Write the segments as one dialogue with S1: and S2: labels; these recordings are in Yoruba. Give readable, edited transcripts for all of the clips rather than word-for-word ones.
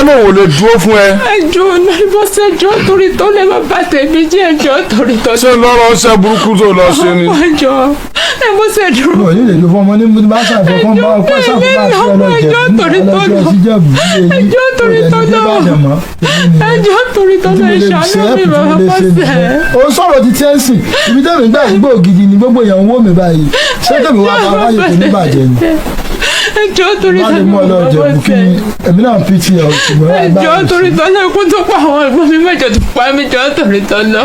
S1: náà ò lè dúró fún ẹ.
S2: ẹjọ́ náà Bose ẹjọ́ torí tó lè má bá tèmi jẹ́ ẹjọ́ torí tó.
S1: ṣé lọ́rọ̀ ṣe burúkú tó lọ ṣe ni.
S2: ẹjọ́ Bose dúró.
S3: mo ní lè lo fún ọmọ ní bá ṣàfihàn bá ọkọ ṣàfihàn àti ọlọ́jẹ̀
S2: ẹjọ́ torí tó lọ. ẹjọ́ torí tó lọ ìṣàlọ́ mi bàbá Bose.
S3: ó sọ̀rọ̀ ti Chelsea ibi tẹ́mi gbà gbó gidi ni gbogbo èèyàn wó mi báyìí ṣé tèmi wá bá wáyé tó ní bàjẹ́ ni.
S2: ẹjọ́ torí tó lọ
S3: bàbá Bose. èmi náà ń pt ẹ̀ ṣùgbọ́n
S2: ẹjọ́ torí tó lọ ikú tó pa àwọn ẹ̀gbọ́n mi mẹ́jọ tó pa mí jọ́ torí tó lọ.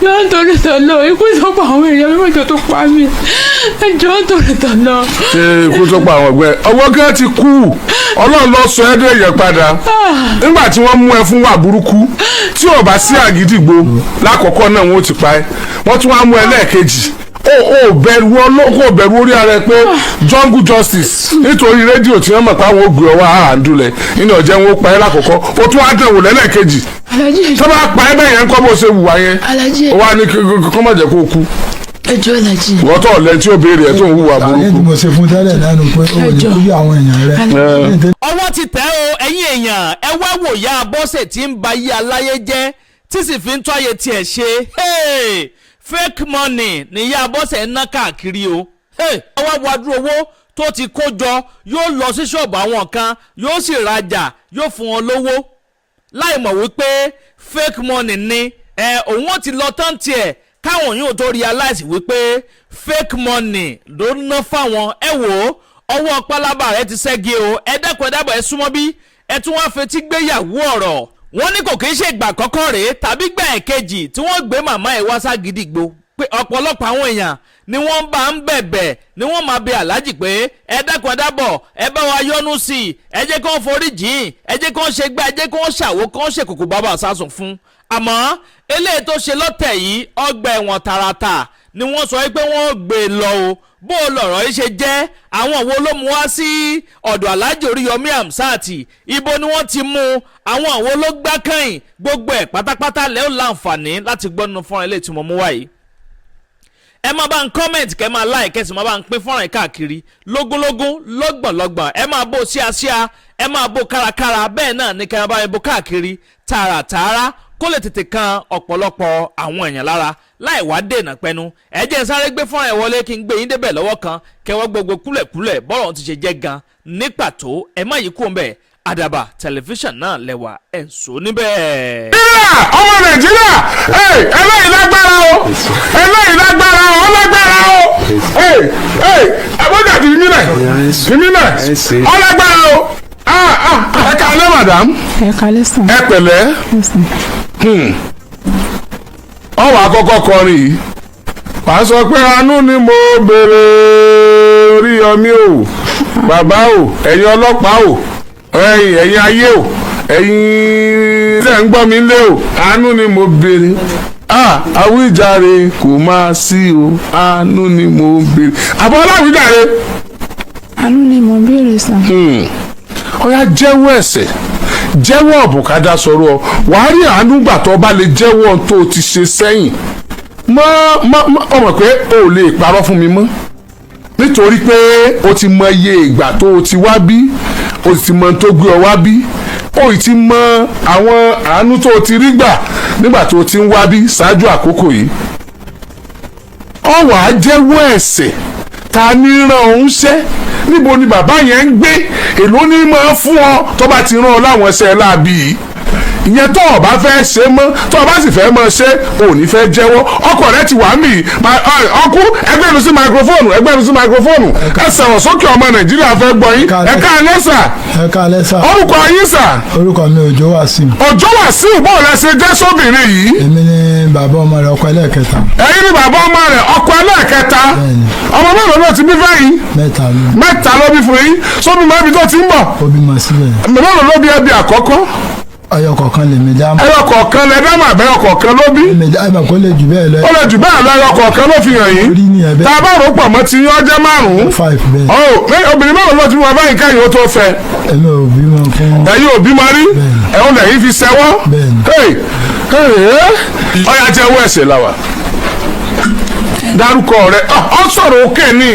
S2: jọ́ torí tó lọ ikú tó pa àwọn èèyàn mi mẹ́jọ tó pa mí ẹjọ́ torí tó lọ.
S1: ṣé ikú tó pa àwọn ẹgbẹ́ ọwọ́ gán ti kú Ọlọ́run lọ sọ ẹ́ dé yẹn padà nígbà tí wọ́n mú ẹ fún wà burúkú tí ò bá sí Àgídìgbò lákọ̀ọ́kọ́ náà wọ́n ti pa ẹ́ wọ́n tún wá mú ẹ lẹ́ẹ̀kejì ó bẹ̀rù ọlọ́kọ̀ bẹ̀rù orí ara ẹ pé jungle justice nítorí rédíò tí wọ́n mọ̀ pé àwọn ògbé ọwọ́ àhàndúlẹ̀ nínú ọ̀jẹ̀ wọn ó pa ẹ́ lákọ̀ọ́kọ́ ó tún wá dẹ̀wò lẹ́lẹ́kejì tó bá pa ẹ́ bẹ́ẹ̀ yẹn kọ́ bó ṣe wùwà yẹn ó wá ní kọ́ mọ̀ jẹ́ kó kú.
S2: ẹjọ́ Alhaji.
S1: wọ́n tọ̀ lẹ́ tí ó béèrè ẹ̀ tó ń hùwà burúkú.
S3: àyè tí mo ṣe fún tẹ́lẹ̀ lánàá pé ó lè kú bí àwọn èèyàn rẹ̀.
S4: ọwọ́ ti tẹ̀ o ẹ̀yin èèyàn ẹ wá wò ya Bose tí ń ba yí aláyé jẹ́ tí sì fi ń tọ́ ayé tiẹ̀ ṣe fake money ni ya Bose ń ná káàkiri o ọwọ́ wájú owó tó ti kó jọ yóò lọ sí ṣọ́ọ̀bù àwọn kan yóò sì rajà yóò fún wọn lówó láì mọ̀ wípé fake money ni òun ó ti lọ tán tiẹ̀ káwọn yóò tó realize wípé fake money ló ná fáwọn wò ó ọwọ́ pálábà rẹ ti ṣẹ́gi o ẹ dẹ́kun ẹ dábọ̀ ẹ súnmọ́ bí ẹ tún wá fetí gbéyàwó ọ̀rọ̀ wọ́n ní kò kí ń ṣe ìgbà kọ́kọ́ rèé tàbí gbà ẹ̀kejì tí wọ́n gbé màmá ẹ̀ wá s'Àgídìgbò pé ọ̀pọ̀lọpọ̀ àwọn èèyàn ni wọ́n bá ń bẹ̀bẹ̀ ni wọ́n máa bẹ Alhaji pé ẹ dákun ẹ dábọ̀ ẹ bá wa yọ́nú sí i ẹ jẹ́ kó ń forí jìn ẹ jẹ́ kó ń ṣe gbá ẹ jẹ́ kó ń ṣàwó kó ń ṣèkùkù bàbá sásùn fún àmọ́ eléyìí tó ṣe lọ́tẹ̀ yìí ọgbà ẹ̀wọ̀n tààràtà ni wọ́n sọ pé wọ́n gbé e lọ o bó lọ̀rọ̀ yìí ṣe jẹ́ àwọn wo ló mú wá sí ọ̀dọ̀ Alhaji Oriyomi Hamzat ibo ni wọ́n ti mú àwọn wo ló gbá kẹ́yìn gbogbo ẹ̀ pátápátá lẹ́ ò láǹfààní láti gbọ́ nínú fọ́nrán eléyìí tí mo mú wá yìí. ẹ máa bá ń comment kẹ́ máa like kẹ́ sì máa bá ń pín fọ́nrán yìí káàkiri lógúnlógún lọ́gbọ̀nlọ́gbọ̀n ẹ máa bó síaṣíà ẹ máa bó kárakára bẹ́ẹ̀ náà ní kẹ́ máa bá yẹn bó káàkiri tààràtààrà kó lè tètè kan ọ̀pọ̀lọpọ̀ àwọn èèyàn lára láì wá dènà pẹ́nu ẹ jẹ́ sáré gbé fọ́nrán ẹ̀ wọlé kí n gbé yín débẹ̀ lọ́wọ́ kan kẹwọ́ gbogbo kúlẹ̀kúlẹ̀ bọ́rọ̀ ti ṣe jẹ́ gan ní pàtó ẹ má yí kú ń bẹ̀ Àdàbà tẹlifíṣàn náà lẹ́wà ẹ̀ ń so níbẹ̀.
S1: ọmọ Nàìjíríà eléyìí lágbára o eléyìí lágbára o ọlágbára o abọ́jà tì mí náà ọlágbára o ẹ kálẹ́ madam
S2: ẹ kálẹ́ sàn.
S1: ẹ pẹ̀lẹ́ ọwọ́ àkọ́kọ́ kọrin yìí wàá sọ pé àánú ni mo béèrè Oríyọmí o bàbá o ẹ̀yin ọlọ́pàá o ẹ̀yin ayé o ẹ̀yin tẹ̀ ń gbọ́ mi lé o àánú ni mo béèrè àwíjàre kò máa sí o àánú ni mo béèrè àbọ̀ ọláwíjàre.
S2: àánú ni mo béèrè sàn.
S1: ọ̀yá jẹ́wọ́ ẹ̀ṣẹ̀ jẹ́wọ́ ọ̀bùkádà sọ̀rọ̀ wàá rí àánú gbà tó bá lè jẹ́wọ́ tó o ti ṣe sẹ́yìn ọmọ pé o ò lè parọ́ fún mi mọ́ nítorí pé o ti mọ iye ìgbà tó o ti wá bí o ti mọ tó gbé ọ wá bí o ti mọ àwọn àánú tó o ti rí gbà nígbà tó o ti ń wá bí ṣáájú àkókò yìí ọ wàá jẹ́wọ́ ẹ̀ṣẹ̀ ta ní ràn ọ́ ń ṣẹ́ níbo ni bàbá yẹn ń gbé èló ní máa fún ọ tó bá ti rán ọ láwọn ẹsẹ̀ láàbí yìí ìyẹn tó o bá fẹ́ ṣe mọ́ tó o bá sì fẹ́ mọ́ ṣe o ò ní fẹ́ jẹ́wọ́ ọkọ rẹ ti wà mí ọkú ẹgbẹ́nu sí máikrófóònù ẹ sọ̀rọ̀ sókè ọmọ Nàìjíríà fẹ́ gbọ́ yín ẹ káalẹ́ sà.
S3: ẹ káalẹ́ sà.
S1: orúkọ yín sà.
S3: orúkọ mi Òjó Wàsíù.
S1: Òjó Wàsíù bọ́ọ̀ lẹ ṣe jẹ́ sóbìnrin yìí.
S3: èmi ni bàbá ọmọ rẹ ọkọ ẹlẹ́ẹ̀kẹta.
S1: ẹ̀yin ni bàbá ọmọ rẹ ọkọ ẹlẹ́ẹ̀kẹta. ọmọ mélòó ló ti bí fẹ́yìn. mẹ́ta ló bí fún yín sóbi mọ́ ibi tó ti ń bọ̀.
S3: ó bí mọ síbẹ̀.
S1: mélòó ló bí ẹbí àkọ́kọ́.
S3: ẹyọ kọ̀ọ̀kan lè mi dá.
S1: ẹyọ kọ̀ọ̀kan lẹ dá màbẹ́ ẹyọ kọ̀ọ̀kan ló bí.
S3: ẹyọ kó lè jù bẹ́ẹ̀ lọ.
S1: ó lè jù bẹ́ẹ̀ lọ ẹyọ kọ̀ọ̀kan ló fi hàn yín. tá a bá rò pọ̀ mọ́ ti yín ọjọ́ márùn-ún.
S3: 5 bẹ́ẹ̀.
S1: obìnrin mélòó ló ti wọ báyìí kẹ́yìn ó tó fẹ́.
S3: èmi ò bímọ fún.
S1: ẹ̀yin ò bímọ rí ẹ̀hún lẹ́yìn fi ṣẹ́wọ́. ọ̀yà jẹ́ owó ẹ̀sẹ̀ làwà. dárúkọ rẹ̀ ọ sọ̀rọ̀ òkè ni.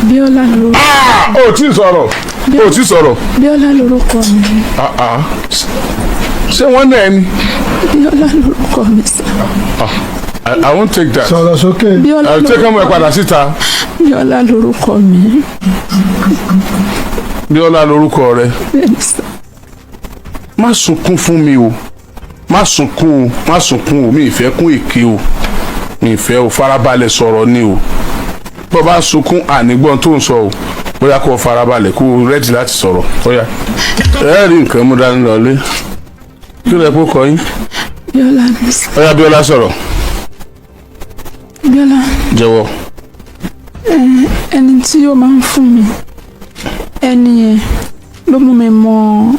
S2: Bíọ́lá ló.
S1: ó tí ì sọ̀rọ̀ o ti sọ̀rọ̀.
S2: Bíọ́lá lorúkọ mi.
S1: ṣé wọ́n náà ẹni.
S2: Bíọ́lá lorúkọ mi sà.
S1: I won't take that.
S3: sọ̀rọ̀ sókè.
S1: I'll take ọmọ ẹ̀ padà síta.
S2: Bíọ́lá lorúkọ mi.
S1: Bíọ́lá lorúkọ rẹ.
S2: Bẹ́ẹ̀ni sà.
S1: Má sunkún fún mi o. Má sunkún o. Mi ìfẹ́ kún èké o. Mi ìfẹ́ o. Farabalẹ̀ sọ̀rọ̀ ni o. Bó bá sunkún ànígbọ́n tó ń sọ o. Bóyá kó farabalẹ̀ kó rẹ́dì láti sọ̀rọ̀. Bóyá ẹ rí nǹkan mú dání lọlé. Kí lẹ kó kọ yín?
S2: Bíọ́lá ní sà.
S1: Bóyá Bíọ́lá sọ̀rọ̀.
S2: Bíọ́lá.
S1: Jẹ́wọ́.
S2: Ẹni tí ó máa ń fún mi, ẹni yẹn ló mú mi mọ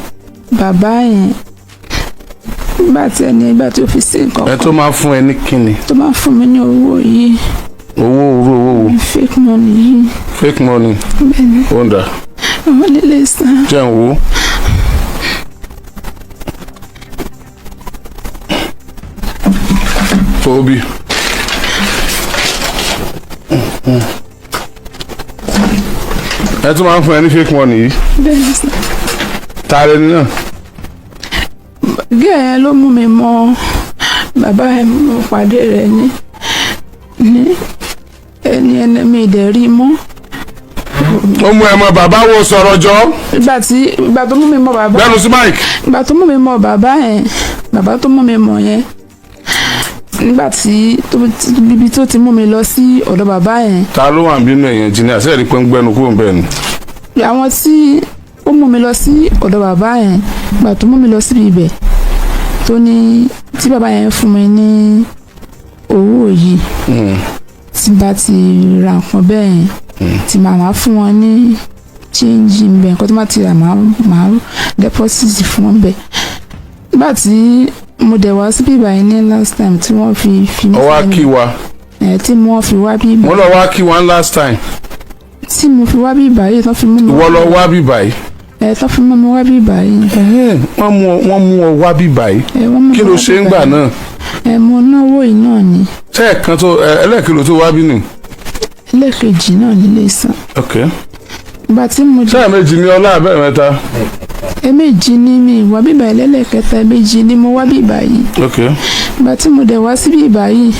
S2: bàbá yẹn nígbà tí ó fi sí nǹkan kan.
S1: Ẹ tó máa fún ẹ ní kíni?
S2: Tó máa fún mi ní owó yìí.
S1: Owó wo?
S2: Fake money yìí.
S1: Fake money.
S2: Bẹ́ẹ̀ni.
S1: Wọ́ndà.
S2: Àwọn lílé sàn.
S1: Jẹ́ ń wo. Tóbi. Ẹ tún máa ń fún ẹ ní fake money yìí.
S2: Bẹ́ẹ̀ni sàn.
S1: Tààrẹ ni náà.
S2: Gẹ́ẹ̀ yẹn ló mú mi mọ bàbá ẹ̀, mo pàdé rẹ̀ ní ẹni mi ìdẹ̀ rí mọ́.
S1: Ó mú ẹ mọ bàbá wo sọ̀rọ̀ jọ.
S2: Ìgbà tó mú mi mọ bàbá.
S1: Bẹ́ẹ̀ni sí Mike.
S2: Ìgbà tó mú mi mọ bàbá yẹn, bàbá tó mú mi mọ yẹn, nígbà tí ibi tó ti mú mi lọ sí ọ̀dọ̀ bàbá yẹn.
S1: Ta ló wà nínú ẹ̀yìn jìnnà àti ẹ̀rí pé ń gbẹ́nu kúrò bẹ́ẹ̀ ni.
S2: Àwọn tí ó mú mi lọ sí ọ̀dọ̀ bàbá yẹn, ìgbà tó mú mi lọ síbi ibẹ̀ tó ní tí bàbá yẹn fún mi ní owó yìí tí bá ti ra nǹkan bẹ́ẹ̀ yẹn tí màmá fún wọn ní chíńjì ń bẹ̀ nǹkan tó má ti rà máa deposit fún wọn bẹ̀. Nígbà tí mo dẹ̀ wá síbí ìbàyẹn ní last time tí wọ́n fi mí
S1: sílẹ̀. Ó wá kí wa.
S2: Tí wọ́n fi wá bí ìbàyẹn.
S1: Mo lọ wá kí wa last time.
S2: Tí mo fi wá bí ìbàyẹn tán fi mú mi.
S1: Ìwọ lọ wá bí ìbàyẹn.
S2: Tán fi mú mi wá bí ìbàyẹn.
S1: Wọ́n mú ọ wá bí ìbàyẹn. Kí ló ṣe ń gbà náà?
S2: Mo náwó yìí náà ni.
S1: Ṣé ẹ̀kan tó ẹlẹ́kìlò tó wá bí nì?
S2: Ẹlẹ́kejì náà nílé sàn.
S1: Ok.
S2: Ìgbà tí mo
S1: ṣé ẹ̀mejì ni ọlá abẹ́ mẹ́ta?
S2: Ẹ̀mejì ni mi ìwà bíbà ẹlẹ́lẹ́kẹta, ẹ̀mejì ni mo wá bíbà yìí.
S1: Ok.
S2: Ìgbà tí mo dẹ̀ wá sí bíbà yìí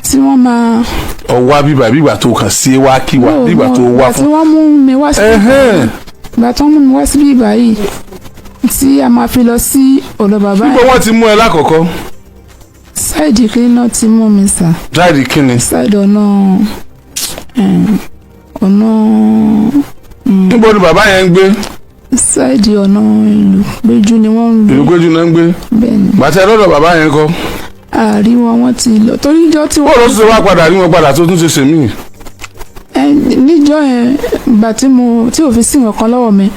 S2: tí wọ́n máa.
S1: Ọwá bíbà bíbà tó kàn sí wá kí wa bíbà tó wá fún.
S2: Ìgbà tí wọ́n mú mi wá sí bíbà yìí. Ìgbà tí wọ́n mú mi wá sí bíbà yìí tí a máa fi lọ sí ọ̀dọ̀ bàbá yìí.
S1: Níbo wọ́n ti mú ẹ lákọ̀ọ́kọ́?
S2: Sáìdì kí náà ti mú mi sà.
S1: Sáìdì kí ni?
S2: Sáìdì ọ̀nà.
S1: Níbo ni bàbá yẹn ń gbé?
S2: Sáìdì ọ̀nà ìlú péjú ni wọ́n ń gbé.
S1: Ìlú péjú náà ń gbé?
S2: Bẹ́ẹ̀ni.
S1: Bàtà lọ́dọ̀ bàbá yẹn kọ́?
S2: Àrí wọn ti lọ torí ìjọ tí wọ́n.
S1: Bọ́ọ̀lù ti wá padà rí wọn padà tó tún ṣe sèmí.
S2: Níjọ́ yẹn ìgbà tí ò fi sí nǹkan lọ́wọ́ mi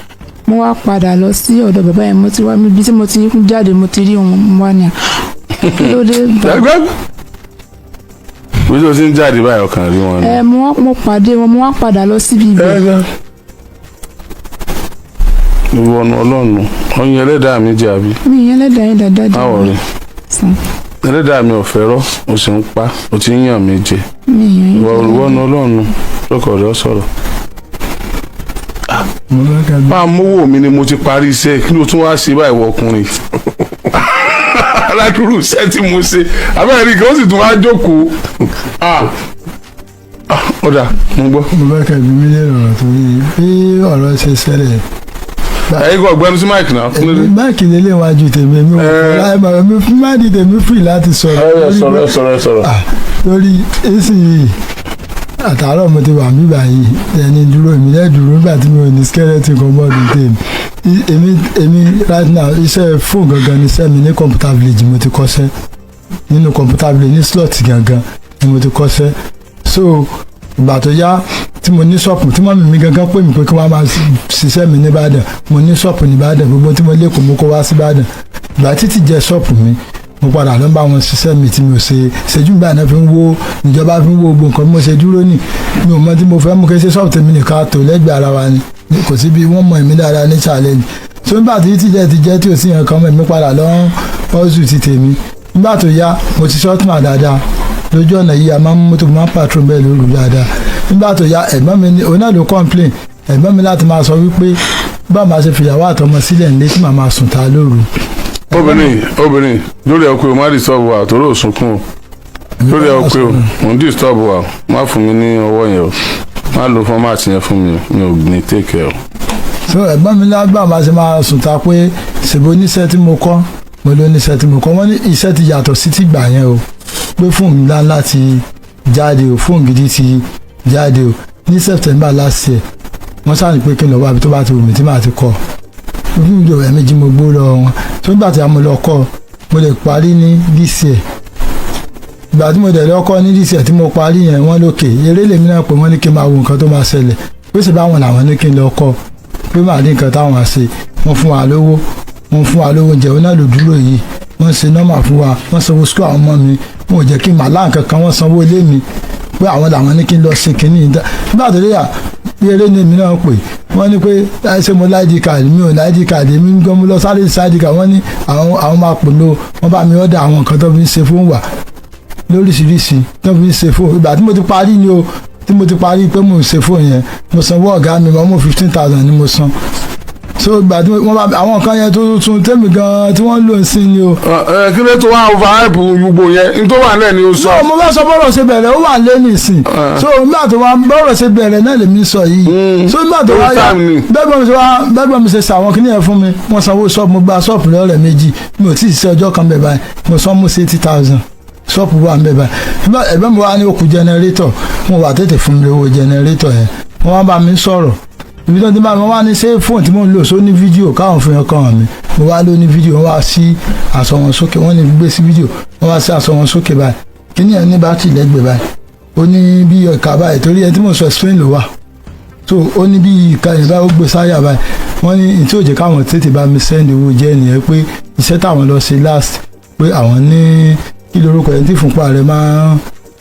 S2: mo wá padà lọ sí ọ̀dọ̀ bàbá yẹn, mo ti wá ibi tí mo ti jáde mo ti rí wọn wá ní à. Kí ló dé bá.
S1: Bí o ti ń jáde báyìí ọkàn rí wọn ni.
S2: Mo pàdé wọn, mo wá padà lọ síbi ibẹ̀.
S1: Ìwọ ọ̀nà Ọlọ́run ọyìn ẹlẹ́dàá mi jẹ́ àbí.
S2: Mi ìyẹn ẹlẹ́dàá yín dáadáa jẹ́.
S1: Báwo rí? Ẹlẹ́dàá mi ò fẹ́rọ́ o sì ń pa o ti ń yàn mí jẹ. Ìwọ ọ̀nà Ọlọ́run lọ́kọ̀ rẹ̀ sọ̀rọ̀. Máa mówó mi ni mo ti parí iṣẹ́ kí ló tún wá ṣe báyìí wọ ọkùnrin. Aládùúrú iṣẹ́ tí mo ṣe abẹ́rẹ́ kí ó sì tún wá jókòó. Ọ̀dà mo gbọ́.
S3: Mo bá kẹ́bi mílíọ̀nù ọ̀rọ̀ tó yí bí ọ̀rọ̀ ṣe ṣẹlẹ̀.
S1: Ẹ̀yin kò gbẹ́nu sí máìkì náà.
S3: Máìkì lélẹ̀ wájú tèmi mi ò fọ́ mi fún máàdì tèmi free láti sọ̀rọ̀.
S1: Sọ̀rọ̀.
S3: Lórí èsì yìí àtàárọ̀ mo ti wà mí báyìí ẹni dúró èmi lẹ́ dúró nígbà tí mo ní skeleton kan bọ́ọ̀dù tèmi. Èmi right now iṣẹ́ fóònù gangan ní iṣẹ́ mi ní computer village mo ti kọ́ṣẹ́ nínú computer village ní slot gangan ni mo ti kọ́ṣẹ́. So ìgbà tó yá tí mo ní ṣọ́ọ̀pù tí mọ́mí mi gangan pè mí pé kí wọ́n máa ṣiṣẹ́ mi nìbàdàn, mo ní ṣọ́ọ̀pù nìbàdàn, gbogbo tí mo lẹ́kọ̀ọ́ mo kó wá síbàdàn. Ìgbà títí jẹ́ ṣọ́ọ̀pù mi mo padà lọ bá wọn ṣiṣẹ́ mi tí mi ò ṣe ṣẹ́jú gbà náà fi ń wo ìjọba fi ń wo gbogbo nǹkan bí mo ṣe dúró nì mi ò mọ tí mo fẹ́ mú kí ṣe ṣọ́ọ̀bù tèmi nìkan tó lẹ́gbẹ̀ẹ́ ara wa ni kò sí bí wọ́n mọ èmi dáadáa ní challenge. So nígbà tí jẹ́ tí ò sí yẹn kan mọ̀ èmi padà lọ ọ́sù ti tèmi. Nígbà tó yá mo ti ṣọ́ọ̀tún dáadáa lójú ọ̀nà yìí a máa ń mọ́tò máa ń patrol bẹ́ẹ̀ lóru dáadáa. Nígbà tó yá ẹ̀gbọ́n mi ní òun náà ló complain ẹ̀gbọ́n mi láti máa sọ wípé bá máa ṣe fìyàwó àtọmọ sílẹ̀ nílé tí màá máa sùn ta lóru.
S1: obìnrin lórí ẹ pé o má disturb wa torí ò sunkún o lórí ẹ pé o ò ń disturb wa má fún mi ní ọwọ́ yẹn o má lo fọ́mátì yẹn fún mi mi ò ní take care o.
S3: so ẹ̀gbọ́n mi lágbà máa ṣe máa sùn ta pé ṣèbó oníṣẹ́ tí mo kọ́ mo ló oníṣẹ́ tí mo kọ́ wọ́n ní iṣẹ́ ti yàtọ̀ sí ti gbà yẹn o pé fóònù ńlá láti jáde o fóònù gidi ti jáde o ní September last year wọ́n sáà ní pé kí n lọ wá ibi tó bá ti wù mí tí màá ti kọ́ ojú ìjọ ẹ̀mejì mo gbó lọ wọn tó nígbà tí a mo lọ kọ́ mo lè parí ní this year ìgbà tí mo dẹ̀ lọ́kọ́ ní this year tí mo parí yẹn wọ́n lókè eré lèmi náà pé wọ́n ní kí n máa wo nǹkan tó máa ṣẹlẹ̀ pé sì báwọn làwọn ní kí n lọ kọ́ pé màá ní nǹkan táwọn á ṣe wọ́n fún wa lówó oúnjẹ wọn náà lò dúró yìí wọ́n ṣe nọ́mà fún wa wọ́n sanwó sukú àwọn ọmọ mi wọn ò jẹ́ kí n máa láǹkan kan wọ́n sanwó ilé mi pé àwọn làwọn ní kí n lọ ṣe kínní nígbà tó lè yà bí eré ní èmi náà pè wọ́n ní pé ṣé mo láìdí káàdì mi ò láìdí káàdì mi gan mo lọ sáré sáìdì káàdì wọ́n ní àwọn máa pè mí o wọ́n bá mi ọ́dà àwọn nǹkan tó fi ń ṣe fún wa lóríṣiríṣi tó fi ń ṣe fún ìgbà tí mo ti parí ni o tí mo ti parí pé mo ń ṣe fún yẹn mo sanwó ọ̀gá mi mọ́ 15,000 ni mo san so ìgbà tí wọ́n bá àwọn kan yẹn tó tún tẹ́mi gan tí wọ́n lò ń sin ni o.
S1: kí ló tó wá overhype gbogbo yẹn n tó wà lẹ́ẹ̀ ni o sọ.
S3: mo fẹ́ sọ bọ́rọ̀ ṣe bẹ̀rẹ̀ ó wà lé nìsín so nígbà tó wá bọ́rọ̀ ṣe bẹ̀rẹ̀ náà lèmi sọ yìí so nígbà tó wá yá bẹ́gbọ́n mi ṣe ṣàwọn kí ni yẹn fún mi wọ́n sanwó ṣọ́ọ̀bù mo gba ṣọ́ọ̀bù lọ́rẹ̀ méjì mi ò tí ì ṣe ọjọ́ kan bẹ̀ báyìí mo san mo ṣe 80,000 ṣọ́ọ̀bù wà ń bẹ̀ báyìí ẹ̀gbọ́n mi wá ní òkú jẹnẹrétọ̀ wọn wà tètè fún mi owó jẹnẹrétọ̀ yẹn wọ́n wá bá mi sọ̀rọ̀ ibi tó ti bá mi wá ní ṣé fóònù tí mò ń lò só ní fídíò káwọn fi hàn kàn mí mo wá ló ní fídíò wọ́n wá sí aṣọ wọn sókè wọ́n ní gbé sí fídíò wọ́n wá sí aṣọ wọn sókè báyìí kíní ẹ̀ ní bátìrì lẹ́gbẹ̀ẹ́ báyìí ó ní bí ìka báyìí torí ẹni tí mò ń sọ Spain ló wà so ó ní bí ìka yẹn báyìí ó gbé sáyà báyìí wọ́n ní ìtí òjò káwọn tètè bá mi sẹ́ndì owó jẹ́ nìyẹn pé iṣẹ́ táwọn lọ ṣe last pé àwọn ní kí lorúkọ yẹn tí ìfúnpá rẹ̀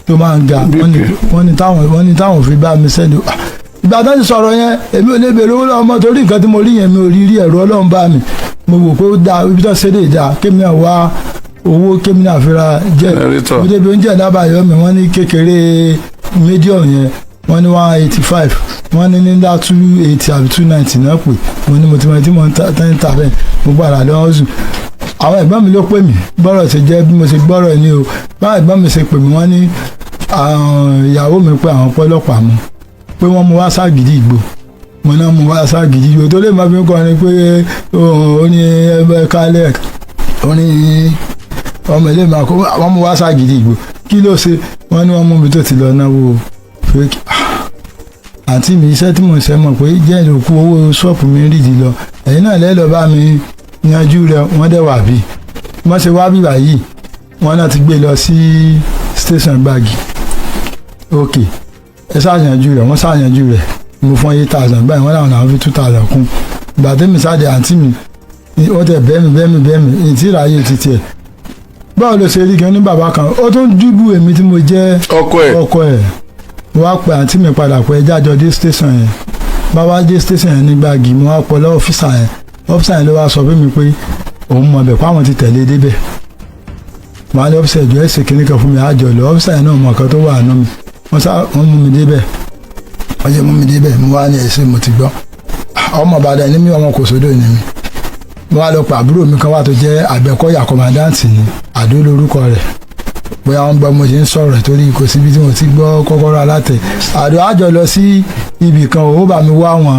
S3: tó máa ń ga wọ́n ní táwọn fi bá mi sẹ́ndì ìgbà tó ń sọ̀rọ̀ yẹn èmi ò lè bèrè owó lọ́wọ́ mọ́ torí nǹkan tí mo rí yẹn mi ò rí ẹ̀rọ Ọlọ́run bá mi mo wò pé ó da ibi tó ṣe lè da kémi náà wá owó kémi náà fi ra jẹ́ mo débi oúnjẹ dábàáyọ mi wọ́n ní kékeré medium yẹn wọ́n ní 185 wọ́n ní nílá 280 àbí 290 náà pè mo ní mo ti mọ tí mo ń ta bẹ́ẹ̀ mo gbàdá lọ́wọ́ zù àwọn ẹ̀gbọ́n mi ló pè mí bọ́rọ̀ ṣe jẹ́ bí mo ṣe gbọ́rọ̀ ni o báwọn ẹ̀gbọ́n mi ṣe pè mí wọ́n ní ìyàwó mi pé àwọn pọ́lọ́pàá mu pé wọ́n mú wá s'Agidigbo mo náà mú wá s'Agidigbo tó lè máa fi ń kọrin pé ó ní ẹgbẹ́ kálẹ̀ ó ní ọmọ ilé máa kó wọ́n mú wá s'Agidigbo kí ló ṣe wọ́n ní wọ́n mú mi tó ti lọ náwó fake àǹtí mi iṣẹ́ tí mo ṣe mọ̀ pé jẹ́ ìlòkù owó ṣọ́ọ̀pù mi rìdì lọ ẹ̀yin náà lẹ́lọ́ bá mi yanjú rẹ̀ wọ́n dẹ̀ wà bí wọ́n ṣe wá bíbà yìí wọ́n náà ti gbé lọ sí station gbági ok ẹ ṣàyànjú rẹ̀ wọ́n ṣàyànjú rẹ̀ mo fún 8,000 báyìí wọ́n làwọn fi 2,000 kún ìgbà tẹ́mi sáde àǹtí mi wọ́n tẹ̀ bẹ́ẹ̀mì ìtì ìráyè títí ẹ̀ báwo ló ṣe rí gan ní bàbá kan ó tún dúbú èmi tí mo jẹ́ ọkọ ẹ̀ mo wá pe àǹtí mi padà pé ẹjá jọ dé station yẹn bàbá dé station yẹn ní gbági mo wá pọ̀ lọ́ ọ́fíìsà yẹn ló wá sọ fún mi pé òun mọ̀ bẹ̀ páwọn ti tẹ̀lé débẹ̀ màá ní ọ́fíìsà ìjọ ẹ̀sìn kìnnìkan fún mi àjọ lọ ọ́fíìsà yẹn náà mọ̀ kan tó wà nù mí wọ́n mú mi débẹ̀ wọ́n jẹ́ mú mi débẹ̀ mo wá ní ẹ̀sìn mo ti gbọ́ ọmọ Ìbàdàn ní mi ọmọ Kòsódò ní mi mo wá lọ pa àbúrò mi kan wà tó jẹ́ Àgbẹ̀kọ̀yà kọ̀mándáǹtì ní Àdó lórúkọ rẹ̀ bóyá wọ́n gbọ́ mo ṣe ń sọ̀rọ̀ torí kò síbi tí mo ti gbọ́ Kókórò Alátẹ Àdó àjọ lọ sí ibì kan ó bá mi wá àwọn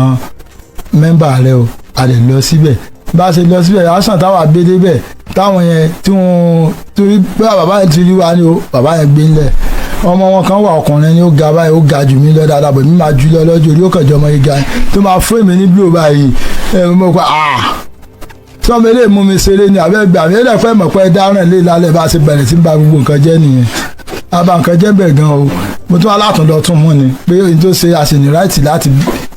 S3: mẹ́mbà rẹ̀ o a lè lọ síbẹ̀ bá a ṣe lọ síbẹ̀ àṣàn táwọn àgbé débẹ̀ táwọn yẹn tí wọ́n torí pé bàbá yẹn ti rí wa ni o bàbá yẹn gbé ńlẹ̀ ọmọ wọn kan wà ọkùnrin ni ó ga báyìí ó ga jù mí lọ dáadáa bò mí máa jù lọ lọ́jọ́ orí ó kàn jọ ọmọ yìí ga tó máa fún èmi ní blue báyìí mo pa sọmọ ilé mú mi ṣeré ni àbẹ́gbẹ́ àmì ẹ̀rẹ́ fẹ́ mọ̀ pé dáràn lé lálẹ́ bá a ṣe bẹ̀rẹ̀ sí ba gbogbo nǹkan jẹ́ nìyẹn àbá nǹkan jẹ́ bẹ̀ gan o mo tún alátùn lọ tún mú ni pé ohun tó ṣe àṣìní ráìtì láti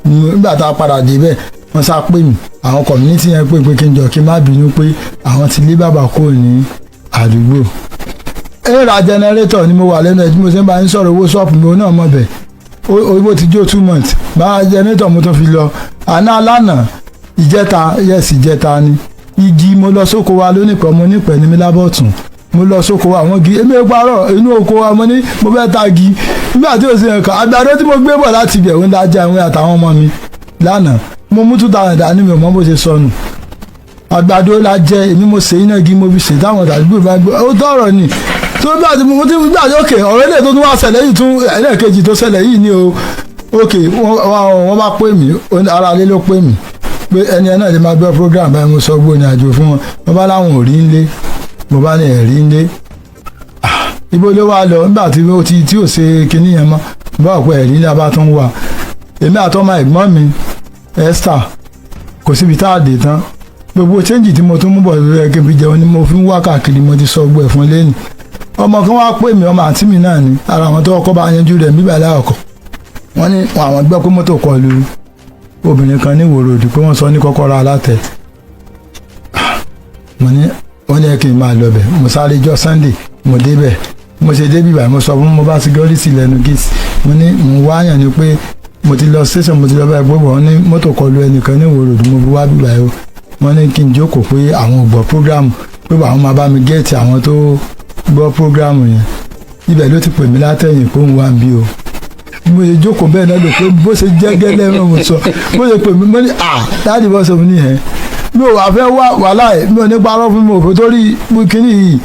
S3: nígbà tá a padà dé bẹ́ẹ̀ wọ́n sá pè mí àwọn community yẹn pé kí n jọ kí n má bínú pé àwọn ti lé bàbá kúrò ní àdúgbò ra jẹnẹrétọ̀ ni mo wà lẹ́nu ẹ̀ tí mo ṣe ń bá ń sọ̀rọ̀ owó ṣọ́ọ̀pù mi náà mọ̀ bẹ̀ owó ti jó 2 months bá jẹnẹrétọ̀ mo tún fi lọ àná alánà ìjẹta ni igi mo lọ sóko wa lónìpẹ̀ mo nípẹ̀ ní mi lábọ̀tún mo lọ sóko wa àwọn igi èmi parọ́ inú oko wa mo ní mo fẹ́ ta igi nígbà tí o sì ń kàn àgbàdo tí mo gbé bọ̀ láti ibẹ̀ òun dájá ìwé àtàwọn ọmọ mi lánàá mo mú 2000 dání mi ò mọ bó ṣe sọnù àgbàdo la jẹ èmi mo ṣe iná igi mo fi ṣe táwọn àdúgbò bá gbé ó tọrọ ni tó bí àti mo ti gbà ní òkè ọ̀rọ̀ ilé tó tún wá ṣẹlẹ̀ yìí tún ẹlẹ́ẹ̀kejì tó ṣẹlẹ̀ yìí ni o òkè wọ́n bá pè mí ara ilé ló pè mí pé ẹni ẹ náà lè máa gbọ́ program báyìí mo sọ gbóni àjò fún wọn wọ́n bá láwọn ò rí ń lé mo bá ní ẹ̀rí ń lé ibo ló wá lọ nígbà tí ò ṣe kinní yẹn mọ́ bá ọ̀pọ̀ ẹ̀rí ní abá tó ń wà èmi àtọ́mọ ẹ̀gbọ́n mi Esther kò síbi tá a dé tán gbogbo chẹ́ǹjì tí mo tún mú bọ̀ lórí ẹgbẹ́ mi jẹun ni mo fi ń wá káàkiri mo ti sọ gbọ́ ẹ̀ fún lẹ́nu ọmọ kan wá pè mí ọmọ àǹtí mi náà ni ara àwọn tó kọ́ bá yanjú rẹ̀ bíbẹ̀ láàkọ́ wọ́n ní àwọn gbọ́ pé mọ́tò kọlù obìnrin kan ní ìwòrò òdì pé wọ́n sọ ní Kókórò Alátẹ wọ́n ní kí n máa lọ bẹ̀ mo sáré jọ Sunday mo débẹ̀ mo ṣe débì báyìí mo sọ fún mo bá security lẹ́nu gate mo ní mo wáyàn ni pé mo ti lọ station mo ti lọ báyìí gbogbo wọn ní mọ́tò kọlù ẹnìkan ní ìwòrò òdì mo fi wá bíbá yìí wọ́n ní kí n jókòó pé àwọn ò gbọ́ program pé àwọn máa bá mi gẹ́ẹ̀tì àwọn tó gbọ́ program yẹn ibẹ̀ ló ti pè mí látẹ̀yìn pé òun wà ń bí o mo ṣe jókòó bẹ́ẹ̀ náà lò pé bó ṣe jẹ́ gẹ́lẹ́ mọ́ mo sọ bó ṣe pè mí mo ní dáàdì bọ́ sọ fún mi yẹn mi ò wá fẹ́ wá wàhálà ẹ̀ mi ò ní parọ́ fún mi ò torí kíní yìí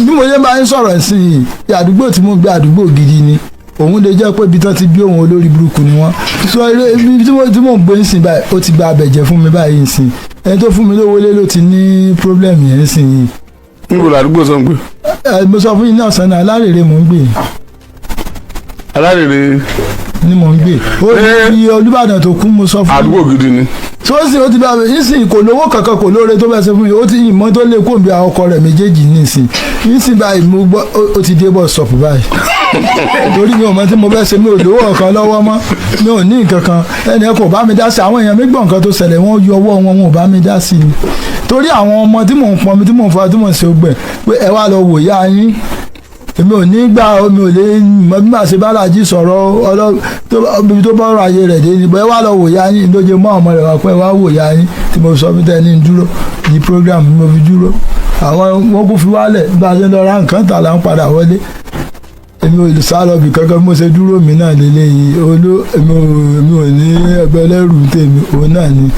S3: bí mo ṣe máa ń sọ̀rọ̀ sí i àdúgbò tí mo gbé àdúgbò gidi ni òun lè jẹ́ pé ibi tán ti bí òun olórí burúkú ni wọ́n sọ ibi tí mo ń gbé ń sìn báyìí ó ti gba abẹ̀jẹ̀ fún mi báyìí ń sìn ẹni tó fún mi lówó lé ló ti ní problem yẹn ń sìn yìí.
S1: níbo làdúgbò sọ ń gbé.
S3: mo sọ fún yín náà sọ náà Alárèrè mò ń gbé.
S1: Alárèrè
S3: ni mò ń gbé ó ní Olúbàdàn tó kú mo sọ fún yín.
S1: àdúgbò gidi ni.
S3: tó sì ó ti bá mi nísìnyí kò lówó kankan kò lóore tó bẹ́ẹ̀ ṣe fún mi ó ti yìnbọn tó lè kó bí àwọn ọkọ rẹ̀ méjèèjì nísìnyí nísìnyí báyìí mo gbọ́ ó ti dé bọ̀ sọ̀pù báyìí torí mi ò mọ tí mo fẹ́ ṣe mi ò lówó ọ̀kan lọ́wọ́ mọ́ mi ò ní nǹkan kan ẹnì kan ò bá mi dá sí àwọn èèyàn mi gbọ́ nǹkan tó ṣẹlẹ̀ wọ́n yọ ọwọ́ wọn ò bá mi dá sí ni torí àwọn ọmọ tí mò ń pọn mi tí mò ń fa tí mò ń ṣe ogbẹ̀ pé ẹ wá lọ wò yá yín èmi ò ní gbà omi ò lè mọ bí màá ṣe bá làjí sọ̀rọ̀ ibi tó bá ọ̀rọ̀ ayé rẹ̀ dé ni ẹ wá lọ wò yá yín lóye mọ́ ọmọ rẹ̀ wá pé ẹ wá wò yá yín tí mo sọ fún tẹ́ni dúró ní program mo fi dúró àwọn wọn kò fi wálẹ̀ bá a ṣe lọ ra nǹkan tà là ń padà wọlé èmi ò lè sá lọ bì kankan mo ṣe dúró mi náà lélẹ́yìí èmi ò ní ẹgbẹ́ ẹlẹ́rù tèmi òun náà ni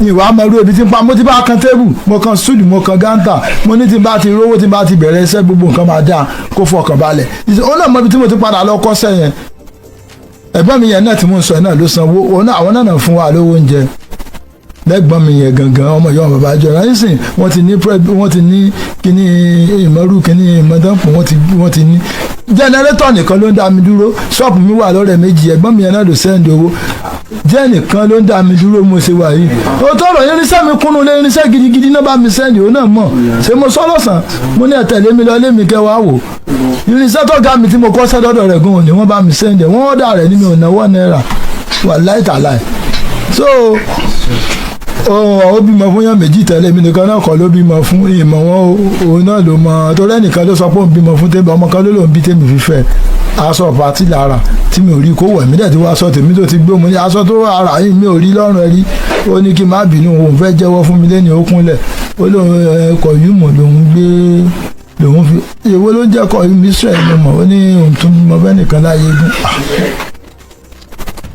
S3: ìwà amẹ́rú ebi tí ń pa mo ti bá kan tébù mo kan sùdù mo kan gántà mo ní tí n bá ti rówó tí n bá ti bẹ̀rẹ̀ iṣẹ́ gbogbo nǹkan máa dáa kó fọkàn balẹ̀ ó náà mọ ibi tí mo ti padà lọ kọ́ṣẹ́ yẹn ẹ̀gbọ́n mi yẹn náà tí mo ń sọ yẹn náà ló sanwó àwọn náà fún wa lówó oúnjẹ lẹ́gbọ́n mi yẹn gangan ọmọ ìyá ọmọ bàbá jọ náà nísìn wọ́n ti ní kíní ìmọ̀rú kíní ìmọ̀dánpọ̀ wọ́n ti ní jẹnẹrétọ̀ nìkan ló ń dá mi dúró ṣọ́ọ̀pù mi wà lọ́rẹ̀ méjì ẹ̀gbọ́n mi yẹn náà ló sẹ́ndì owó jẹ́ nìkan ló ń dá mi dúró mo ṣe wà yìí ó tọrọ irinṣẹ́ mi kúnnú lé irinṣẹ́ gidigidi náà bá mi sẹ́ndì òun náà mọ̀ ṣé mo sọ lọ́sàn mo ní ẹ̀tẹ̀lé mi lọ lé mi kẹ́ wá wò irinṣẹ́ tó ga mi tí mo kọ́ sẹ́dọ̀dọ̀ rẹ̀ gan-an ni wọ́n bá mi sẹ́ndì wọ́n ọ̀dà rẹ̀ ní mi ò náwó náírà wà láìtàláì so ó bímọ fún yàn méjì tẹ́lẹ̀ mi nìkan náà kọ́ ló bímọ fún ìmọ̀ wọn òun náà ló mọ torí ẹnìkan ló sọ pé òun bímọ fún tèmi ọmọ kan ló lòun bí tèmi fífẹ́ aṣọ pàtí lára tí mi ò rí kó wẹ̀ mí dẹ̀ tí wọ́n aṣọ tèmi tó ti gbé òun ní aṣọ tó ara yìí mi ò rí lọ́rùn ẹ rí ó ní kí n má bínú òun fẹ́ jẹ́wọ́ fún mi lẹ́ni ó kúnlẹ̀ ó lóun ẹ̀kọ́ yìí mọ̀ lòun gbé lòun fi èwo ló jẹ́ kọ́ yìí Israel ló mọ̀ ó ní òun tún bímọ bẹ́ẹ̀ nìkan láyé gún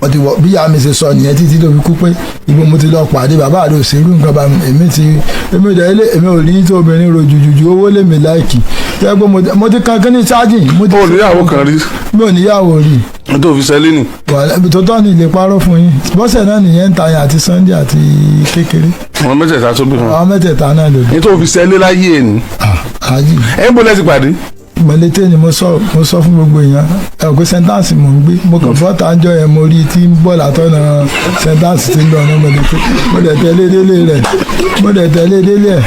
S3: wọ́n ti wọ bí ìyá mi ṣe sọ nìyẹn títí lórí kú pé ibo mo ti lọ pàdé bàbá rẹ òṣèlú nǹkan bá mi èmi ò rí tó obìnrin rojújùjú owó lèmi láìkì tẹ́ pé mo ti kan kíní ṣáàjì.
S1: o níyàwó kan rí.
S3: mi ò níyàwó rí.
S1: n tó fi sẹ́lẹ̀ nì.
S3: wàhálà tó tọ́ ni ilé parọ́ fún yín bọ́sẹ̀ náà nìyẹn ń ta yẹn àti Sunday àti kékeré.
S1: àwọn mẹ́tẹ̀ẹ̀ta tó bí wọn.
S3: àwọn mẹ́tẹ̀ẹ̀ta náà ló bí.
S1: n tó fi sẹ́lẹ̀ láyé ẹ̀ ní.
S3: ààyè.
S1: ẹ̀ ń bọ́ lẹ́sìn pàdé.
S3: mọ̀lẹ́tẹ̀ ni mo sọ fún gbogbo èèyàn ẹ̀kọ́ sẹ́ńtáǹsì mò ń gbé mo kàn bọ́ta ń jọ yẹn mo rí tí ń bọ̀ látọ̀nà sẹ́ńtáǹsì tí ń lọ ọ̀nà mọ̀lẹ́tẹ̀ mo dẹ̀ tẹ̀lé délé ẹ̀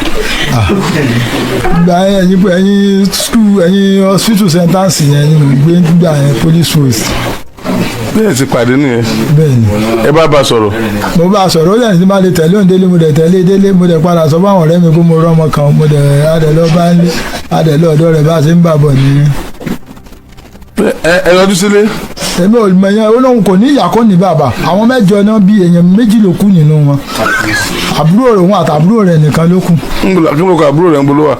S3: gba ẹ̀yin skul ẹ̀yin hospital sẹ́ńtáǹsì yẹn ni mo gbé gbà yẹn police post.
S1: bẹ́ẹ̀ ti pàdé nìyẹn.
S3: bẹ́ẹ̀ni.
S1: ẹ bá a sọ̀rọ̀.
S3: mo bá a sọ̀rọ̀ ó lẹ́yìn tí máa lè tẹ̀lé òun délé mo dẹ̀ tẹ̀lé délé mo dẹ̀ padà sọ fún àwọn ọ̀rẹ́ mi pé mo rọ́ ọmọ kan mo dẹ̀ adẹ̀lọ́ bá ń lé adẹ̀lọ́ ọ̀dọ́ rẹ̀ bá a ṣe ń bà bọ̀ nìyẹn.
S1: ẹ yọjú sílé.
S3: èmi ò mọ̀ yẹn olóhùn kò ní ìyá kò ní bàbá àwọn mẹ́jọ náà bí èèyàn méjì ló kù nínú wọn àbúrò rẹ̀ wọn àtàbúrò rẹ̀ nìkan ló kù.
S1: kí ló kọ àbúrò rẹ̀ ń bolo wa.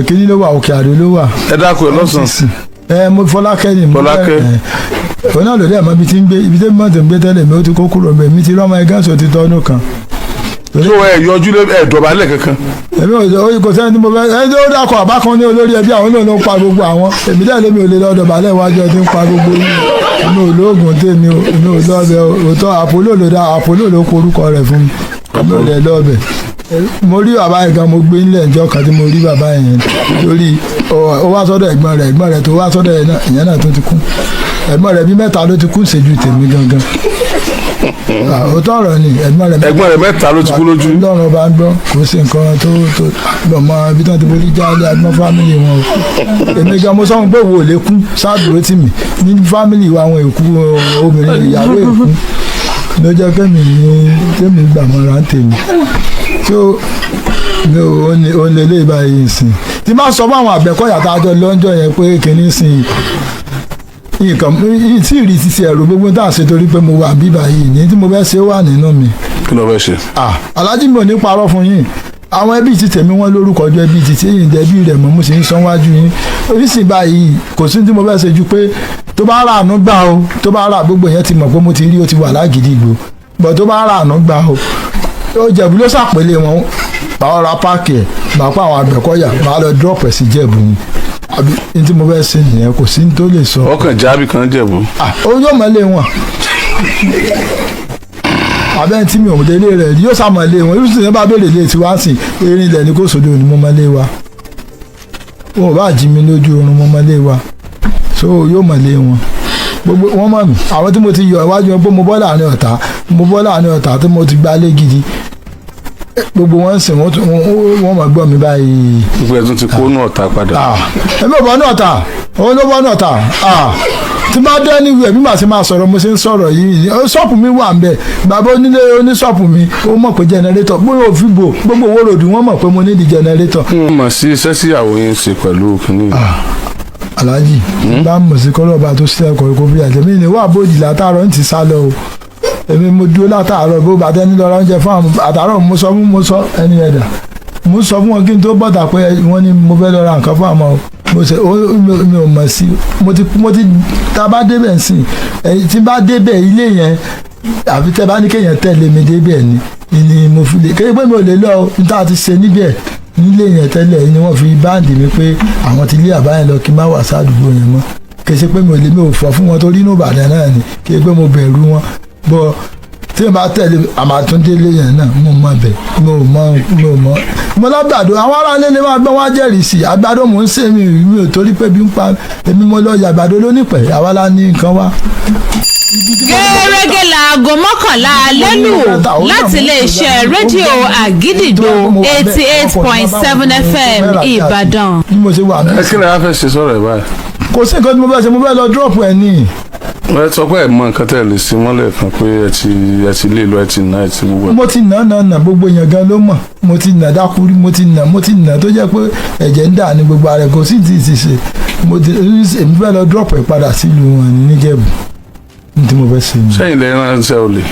S3: kí ni ló wà Òkè Àdó ló wà.
S1: ẹ dákun ẹ lọ́sàn-án.
S3: mo Fọlákẹ́ ni.
S1: Fọlákẹ́.
S3: òun náà lòdì àmọ́ ibi tí ń gbé ibi tí mo ti ń gbé tẹ́lẹ̀ mi ó ti kó kúrò bẹ́ẹ̀ mi ti rọ́mọ ẹgán sọ ti tọ́nu kan.
S1: tó ẹ yọjú ẹ dọ̀bálẹ̀ kankan.
S3: èmi ò kò sẹ́ni tí mo fẹ́ ẹni tó dákọ̀ àbá kan ní olórí ẹbí àwọn náà ló ń pa gbogbo àwọn èmi dẹ́ lèmi ò lè lọ dọ̀bálẹ̀ iwájú ẹ tí ń pa gbogbo yìí èmi ò lóògùn tèmi èmi ò lọ́ọ̀bẹ òótọ́ àpòlò ló korúkọ rẹ̀ fún mi èmi ò lè lọ́ọ̀bẹ. mo rí bàbá yẹn gan mo gbé nílẹ̀ ìjọ kan tí mo rí bàbá yẹn lórí ó wá sọ́dọ̀ ẹ̀gbọ́n rẹ̀ tó wá sọ́dọ̀ ìyẹn náà tó ti kú ẹ̀gbọ́n rẹ̀ bí mẹ́ta ló ti kú ṣèjú tèmi gangan òótọ́ ọ̀rọ̀ ni ẹ̀gbọ́n rẹ̀
S1: mẹ́ta ló ti kú lójú.
S3: lọ́rùn bá ń gbọ́ kò sí nǹkan tó lọ́mọ ibi tí wọ́n ti borí jáde agbọ́n fámìlì wọn o èmi gan mo sọ wọn pé wo lè kú sáàdúró tì mí ní fámìlì wa àwọn èkú obìnrin ìyàwó èkú ló jẹ́ kẹ́mi ní tèmi gbà mọ́ra ń tèmi tó ó lè lè báyìí sìn tí máa sọ fún àwọn àgbẹ̀kọ̀yà tá a jọ lọ́jọ́ yẹn pé kìíní sìn nǹkan tí ìrì ti ṣe ẹ̀rù gbogbo tá a ṣe torí pé mo wà bíbá yìí ní tí mo fẹ́ ṣe wà nínú mi.
S1: kí ló fẹ́ ṣe.
S3: alájí mi ò ní parọ́ fún yín àwọn ẹbí ti tèmi wọn lórúkọ ju ẹbí ti tẹ́yìn dẹ́bí rẹ̀ mọ́ mo sì ń sanwájú yín oríṣìí báyìí kò sí tí mo fẹ́ ṣe ju pé tó bá rà àánú gbà o tó bá rà gbogbo yẹn ti mọ̀ pé mo ti rí o ti wà l'Agidigbo bọ̀ tó bá rà àánú gbà o ó Jẹ̀bú ló ṣàpèlé wọn báwọn ra páàkì ẹ̀ bá pa àwọn àgbẹ̀kọ̀yà bá lọ dúrọ̀pù ẹ̀ sí Jẹ̀bú ni àbí ní tí mo fẹ́ ṣe nìyẹn kò sí ní tó lè sọ.
S1: ọkàn jábì kan Jẹ̀bú.
S3: ó yóò mọ̀ lé wọn abẹ́ tí mi ò délé rẹ̀ yóò sá mọ̀ lé wọn irú sì ní bá béèrè lé tiwa sí erin ilẹ̀ ní kò sódò ní mo mọ̀ lé wa wọn ò bá jí mi lójú oorun mo mọ̀ lé wa so yóò mọ̀ lé wọn gbogbo wọn mọ̀ mí àwọn tí mo ti yọ iwájú wọn pé mo bọ́ láàrin ọ̀tá tí mo ti gbá lé gidi gbogbo wọn sìn wọn máa gbọ́ mi báyìí.
S1: gbogbo ẹ̀sùn ti kó nù ọ̀tá padà.
S3: ẹ̀mí ò bọ́ nù ọ̀tá òun ló bọ́ nù ọ̀tá tí bá dé ní ìwé bí màá ti máa sọ̀rọ̀ mo ṣe ń sọ̀rọ̀ yìí ṣọ́ọ̀pù mi wà ń bẹ̀ bàbá onílé oníṣọ́ọ̀pù mi ó mọ̀ pé jẹnẹrétọ̀ bóyá òfin bò gbogbo owó ròdù wọ́n mọ̀ pé mo ní di jẹnẹrétọ̀.
S1: mọ̀ sí iṣẹ́ sí ìyàwó yẹn ṣe pẹ̀lú kínní.
S3: Alhaji bá mọ̀ sí kọ́lọ́ọ̀bá tó ṣiṣẹ́ ẹ̀kọ́ ìkó bí àjẹmí ni wà bójì látàárọ̀ ń ti sá lọ o èmi mo dúró látàárọ̀ bó bàtẹ́ ní lọ́rọ̀ oúnjẹ fún àwọn àtàárọ̀ mo sọ ẹni ẹ̀dà mo sọ fún wọn kí n tó bọ́tà pé wọ́n ní mo fẹ́ lọ ra nǹkan fún àwọn mo ṣe mi ò mọ̀ sí mo ti ta bá débẹ̀ sí tí bá débẹ̀ ilé yẹn àfi tẹ́ bá ní kéèyàn tẹ̀lé mi débẹ̀ ni mo fi lè kéde pé mi ò lè lọ níta ti ṣe níbẹ̀ nílé yẹn tẹ́lẹ̀ ni wọ́n fi báǹdì mi pé àwọn ti lé àbáyẹn lọ kí n má wà sádùúgbò yẹn mọ́ kì í ṣe pé mi ò fọ́ fún wọn torí inú Ìbàdàn náà ni kì í pé mo bẹ̀rù wọn bọ́ tí n bá tẹ̀lé àmàtúndélé yẹn náà mo mọ bẹ̀ mo lágbàdo àwọn aráalé lè máa gbọ́ wá jẹ́rìí sí àgbàdo mò ń ṣe mi ò torí pé bí ń pa èmi mo lọ yàgbàdo lónípẹ̀ àwa la ní nǹkan wá.
S5: gẹ́gẹ́ láago mọ́kànlá alẹ́ lù láti iléeṣẹ́ rédíò Àgídìgbò 88.7 FM Ìbàdàn.
S1: ẹ kí ni a fẹ́ ṣe sọ̀rọ̀ ẹ̀ báyìí.
S3: kò sí nǹkan tí mo fẹ́ ṣe mo fẹ́ lọ dúrọ̀pù ẹ̀ ní.
S1: ẹ sọ pé ẹ mọ nǹkan tẹ́ ẹ lè sí mọ́lẹ̀ kan pé ẹ ti lé lọ ẹ ti ná ẹ ti gbogbo ẹ.
S3: mo ti nà gbogbo èèyàn gan ló mọ̀ mo ti nà dákúrí mo ti nà tó jẹ́ pé ẹ̀jẹ̀ ń dà ní gbogbo ara kò sí ti ṣe èmi fẹ́ lọ dúrọ̀pù ẹ̀ padà sílùú wọn níjẹ̀bù ní tí mo fẹ́ ṣe.
S1: sẹ́yìn lẹ́yìn ránṣẹ́ olè.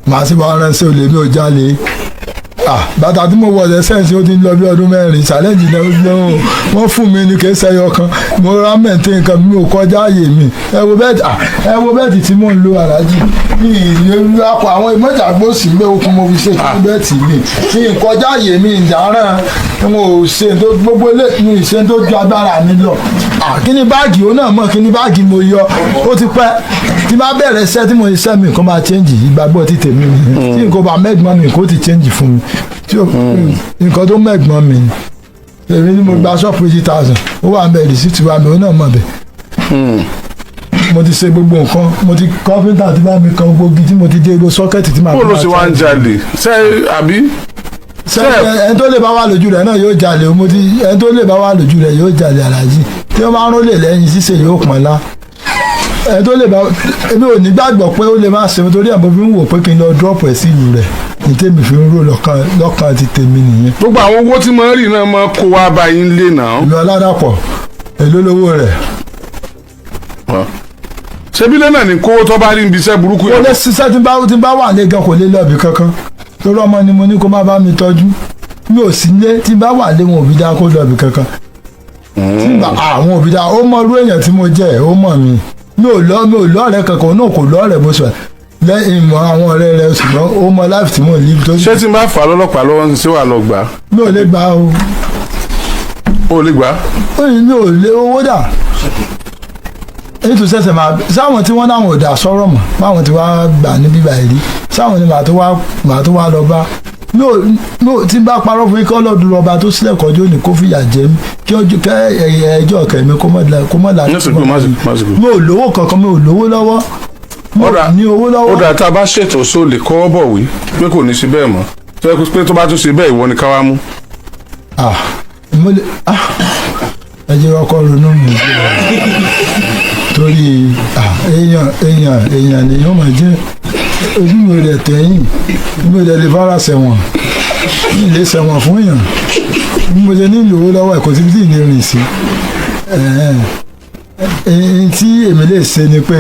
S3: màá sì bá ránṣẹ́ olè mi ò jalè bàtà tí mo wọ̀ lẹ́sẹ̀nsì ó ti ń lọ bí ọdún mẹ́rin challenge náà wọ́n fún mi ní kí sẹ́yọ kan mo rà mẹ́ǹtẹ́ nǹkan mi ò kọjá ààyè mi ẹ wo bẹ́ẹ̀tì tí mò ń lo Alhaji mi ìlú akọ àwọn ìmọ̀jàgbọ́sì gbé okun mo fi ṣe kí bẹ́ẹ̀tì mi kí n kọjá ààyè mi ìdáràn mo ò ṣe tó gbogbo ilé mi ìṣe tó ju agbára mi lọ kí ni báàgì ó náà mọ̀ kí ni báàgì mo yọ ó ti pẹ́ tí bá bẹ̀rẹ̀ iṣẹ́ tí mo ṣiṣẹ́ mi nǹkan máa change ìgbàgbọ́ ti tèmi tí nǹkan bá mẹ́gbọ́n mi nǹkan ó ti change fún mi tí nǹkan tó mẹ́gbọ́n mi èmi ni mo gba ṣọ́ọ̀pù 80,000 ó wà bẹ́ẹ̀ rìsíìtì wa mi ó náà mọ̀ bẹ́ẹ̀ mo ti ṣe gbogbo nǹkan mo ti kọ́fíńtà tí bá mi kan gbogbo tí mo ti dé gbogbo sọ́kẹ́tì tí màá fi máa
S1: bó ló ṣe wá ń jalè ṣe àbí.
S3: ẹni tó lè bá wà lójú rẹ̀ náà yóò jalè ẹni tó lè bá wà lójú rẹ̀ yóò jalè Alhaji tí wọ́n máa ń rólè lẹ́yìn ṣíṣe yóò pọ̀n lá ẹni tó lè bá èmi ò ní gbàgbọ́ pé ó lè máa ṣe torí ẹ̀ mo fi ń wò pé kí n lọ dúrọ́pù ẹ̀ sí ìlú rẹ̀ ní tèmi fi ń rò lọ́kàn ti tèmi nìyẹn.
S1: gbogbo àwọn owó tí mo ń rí náà máa kó wá bá yín lé náà.
S3: ìlú aládàpọ̀ èló lówó rẹ̀.
S1: ṣebí lẹ́nà ní kówó tó bá rí ibi iṣẹ́ burúkú
S3: yẹn. kò lè ṣiṣẹ́ tí n bá wà lé gan kò lè lọ́ọ̀bì kankan torí ọmọ ni mo ní kó má bá mi tọ́jú mi ò sí lé tí n bá wà lé wọn òbí dá kó lọ́ọ̀bì kankan. àwọn òbí dá ó mọ irú èèyàn tí mo jẹ́ ó mọ̀ mi mi ò lọ́rẹ̀ẹ́ kankan náà kò lọ́rẹ̀ẹ́ mo sọ lẹ́yìn mọ àwọn ọ̀rẹ́ rẹ̀ ṣùgbọ́n ó mọ láìpẹ́ tí mò ń live tó.
S1: ṣé tí n bá fà á lọ́lọ́pàá lọ́wọ́ ní sí wà lọ gbà.
S3: mi ò lè gbà o.
S1: o lè gbà.
S3: ó ní mi ò lè owó dà èyí tó ṣẹ̀ṣẹ̀ máa sáwọn tí wọ́n náwọn ò dà sọ̀rọ̀ mọ́ báwọn tí wàá gbà níbí báyìí rí sáwọn ni màá tó wá lọ bá tí n bá parọ́ fún ikọ́ lọ́dún ọba tó sílẹ̀ kọjú òní kó fìyà jẹ mí kí ẹjọ́ kẹ̀mí kó mọ̀ láti mi ò lówó kankan mi ò lówó lọ́wọ́ ní owó lọ́wọ́.
S1: ó dà tá a bá ṣètò sóòlè kọ́wọ́ bọ̀ wí pé kò ní sí bẹ́ẹ̀ mọ́ tó yẹ pé tó bá tún ṣe bẹ́ẹ̀ ìwọ ni ká wá mú.
S3: ẹ jẹ́ ọkọ ronú mi torí èèyàn ni yóò máa jẹ́ ojúwe rẹ̀ tẹ̀yìn bí mo lè fara sẹ̀wọ̀n ilé sẹ̀wọ̀n fún èèyàn bí mo ṣe nílò owó lọ́wọ́ ẹ̀kọ́ síbi tí ì ní rìn sí èyí tí èmi lè ṣe ni pé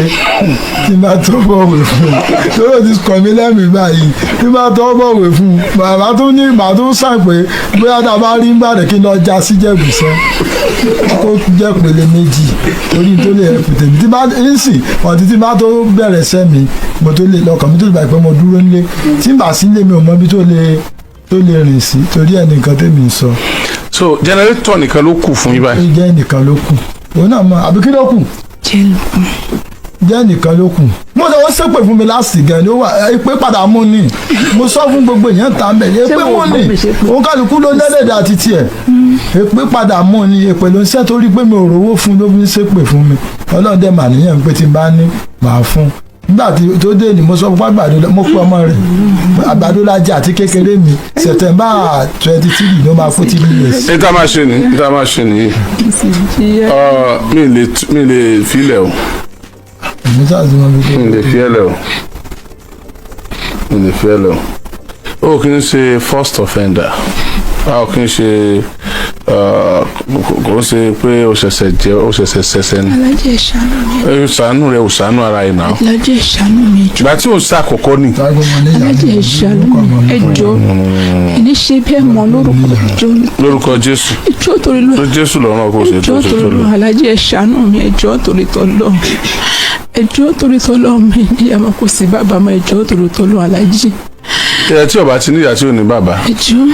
S3: tí n bá tọ́ bọ̀wé fún un lórí ti kàn mí lẹ́mìí báyìí tí n bá tọ́ bọ̀wé fún un bàbá tó ní màá tó sàn pé bóyá tá a bá rí gbàdé kí n lọ já sí jẹ̀gùsẹ́ kó jẹ́ pèlè méjì torí tó lè ẹ̀pù tèmi tí bá ń sìn ọ̀tí tí bá tó bẹ̀rẹ̀ sẹ́mi mo tó lè lọ́kàn mi tó lè bá pẹ́ mo dúró nílé tí n bá sí nílé mi ò mọ ibi tó lè rìn sí torí ẹ̀ nìkan tèmi ń sọ.
S1: so jẹnẹrétọ̀ nìkan ló kù fún yín báyìí.
S3: jẹ́ nìkan ló kù òun náà mọ àbí kí ló kù. jẹ́ nìkan ló kù. mo sọ wọ́n ṣépè fún mi láti gan ni ó wà èpè padà mú ni mo sọ fún gbogbo èèyàn tà mẹ́ èpè mú ni òun kálukú ló lẹ́lẹ́dẹ̀ àti tiẹ̀ èpè padà mú ni èpè ló ń ṣẹ́ torí pé mi ò rówó fún ló fi ń ṣépè fún mi ọlọ́run dẹ̀ mà níyàn pé tí n bá ní màá fún nígbà tó dé ni mo sọ fún àgbàdo mo pé ọmọ rẹ̀ àgbàdo lajẹ àti kékeré mi September 23 ló máa fún 3 years.
S1: níta máa ṣe nìyí mi lè filẹ̀ o mi lè fiẹ́lẹ̀ o ó kì í ṣe first offender ó kì í ṣe kò ṣe pé o ṣẹ̀ṣẹ̀ ṣẹ̀ṣẹ̀ ni.
S2: alájẹ ìṣàánú mi.
S1: ìṣàánú rẹ ò ṣàánú ara ẹ̀ náà.
S2: alájẹ ìṣàánú mi ẹjọ́.
S1: ìgbà tí ò ń ṣàkókò ni.
S2: alájẹ ìṣàánú mi ẹjọ́ ẹni ṣe bẹ́ẹ̀ mọ́
S1: lórúkọ Jésù.
S2: ẹjọ́ torí lọ.
S1: Jésù lọ́rùn kò ṣe tó ṣe tó lọ.
S2: alájẹ ìṣàánú mi ẹjọ́ torí tọ́lọ́ ẹjọ́ torí tọ́lọ́ mi ìyàmọ̀ kò sí bàbá mọ́ ẹjọ́ torí tọ́lọ́ alájẹ.
S1: ẹ tí ọba ti níyà tí ò ní bàbá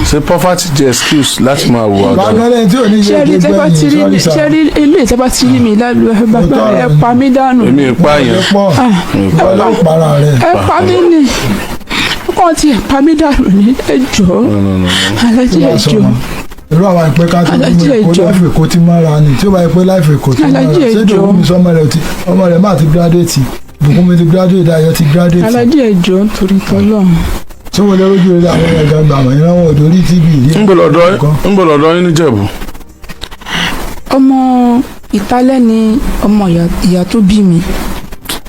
S1: ṣe poverty jẹ excuse láti máa wù ọdọ.
S2: ṣẹ́rí ilé ìtẹ́bá ti rí mi lálu bàbá ẹ pa mí dànù.
S1: èmi ìpa yẹn
S3: ẹ
S2: pa mí ni kọ́ ti ẹ pa mí dànù ní ẹjọ́ alájẹ ẹjọ́.
S3: irú àwọn ìpè ká tó ní kó láìfè kó tí máa ra ni tí ó bá yẹ pé láìfè kó tí máa ra ṣéjò fún mi sọ ọmọ rẹ máa ti graduate bùkún mi ti graduate Ayọ̀ ti graduate.
S2: alájẹ ẹjọ́ torí tọ́lọ́
S3: tí wọ́n lè rójú rẹ̀ àwọn ẹ̀gá gbàmọ̀ ìrànwọ́ òdòrí tv yìí.
S1: ń bọ̀ lọ́dọ̀ yín níjẹ̀bú.
S2: ọmọ ìtálẹ́ ni ọmọ ìyá tó bí mi.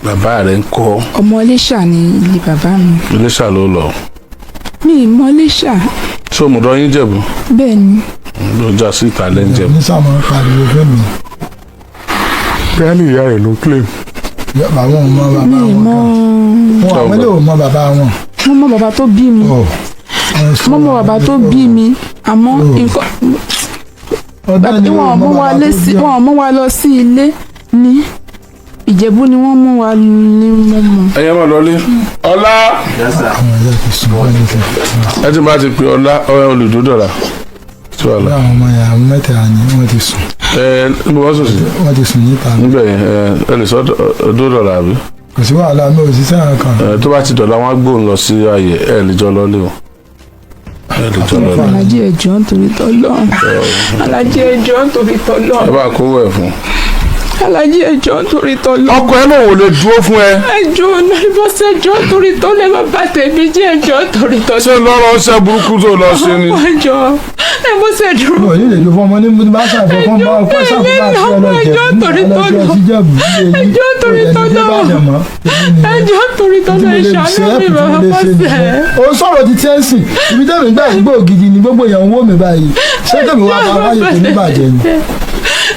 S1: bàbá rẹ̀ ń kọ́.
S2: ọmọ Iléṣà ni ilé bàbá mi.
S1: Iléṣà ló lọ.
S2: mi mọ Iléṣà.
S1: ṣé o mọ̀ dọ́ yín jẹ̀bú.
S2: bẹ́ẹ̀ ni.
S1: ló já sí ìtàlẹ́ ń jẹ̀bú.
S3: ní sàmọ́ pariwo fẹ́ mi.
S1: bẹ́ẹ̀ ni ìyá rẹ̀ ló claim.
S3: bàbá wọn mọ bàbá wọn kan wọn àwọn ilé ò mọ bàbá wọn.
S2: mo mọ bàbá tó bí mi mo mọ bàbá tó bí mi àmọ́ nǹkan wọn mú wa lọ sí ilé ní Ìjẹ̀bú ni wọ́n mú wa ní mọ́mọ́.
S1: ẹ̀yẹ́ máa lọ lé ọlá ẹ ti bá ti pe ọlá olùdódọ̀là tí wàá lọ.
S3: àwọn ọmọ yàrá mẹ́ta ni wọ́n ti sùn.
S1: níbo wọ́n sùn sí.
S3: wọ́n ti sùn níta.
S1: níbẹ̀ yẹn ẹ lè sọ dódọ̀là àbí.
S3: kò sí wàhálà mi ò sí sẹ́yìn kan.
S1: tó bá ti dọ̀la wọn á gbóhùn lọ sí ààyè ẹ lè jọ lọ́lé o.
S2: alájẹ ẹjọ́ nítorí tọ́lọ́ alájẹ ẹjọ́ nítorí tọ́lọ́.
S1: ẹ bá kówó ẹ fún.
S2: alájẹ ẹjọ́ nítorí tọ́lọ́.
S1: ọkọ ẹ náà ò lè dúró fún ẹ.
S2: ẹjọ́ ìbọ̀sẹ̀ ẹjọ́ nítorí tọ́lọ́ ẹ má bà tèmi jẹ́ ẹjọ́ nítorí tọ́lọ́.
S1: ṣé lọ́rọ̀ ṣe burúkú tó lọ sí ni.
S2: ẹjọ́ ẹ bó ṣe dúró.
S3: mo ní lè lo fún ọmọ ní bá ṣàfẹ́ fún ọmọ ọkọ ṣàfẹ́ bá ṣe
S2: ẹjọ́ nítorí tọ́lọ́ ẹjọ́ nítorí tọ́lọ́ ẹjọ́ nítorí tọ́lọ́ ẹ ṣàánú mi bàbá bọ́sẹ̀.
S3: ó sọ̀rọ̀ ti Chelsea ibi tẹ́mi gbà gbó gidi ni gbogbo èèyàn ń wò mí báyìí ṣé tèmi wá bá wáyé kò ní bàjẹ́ ni.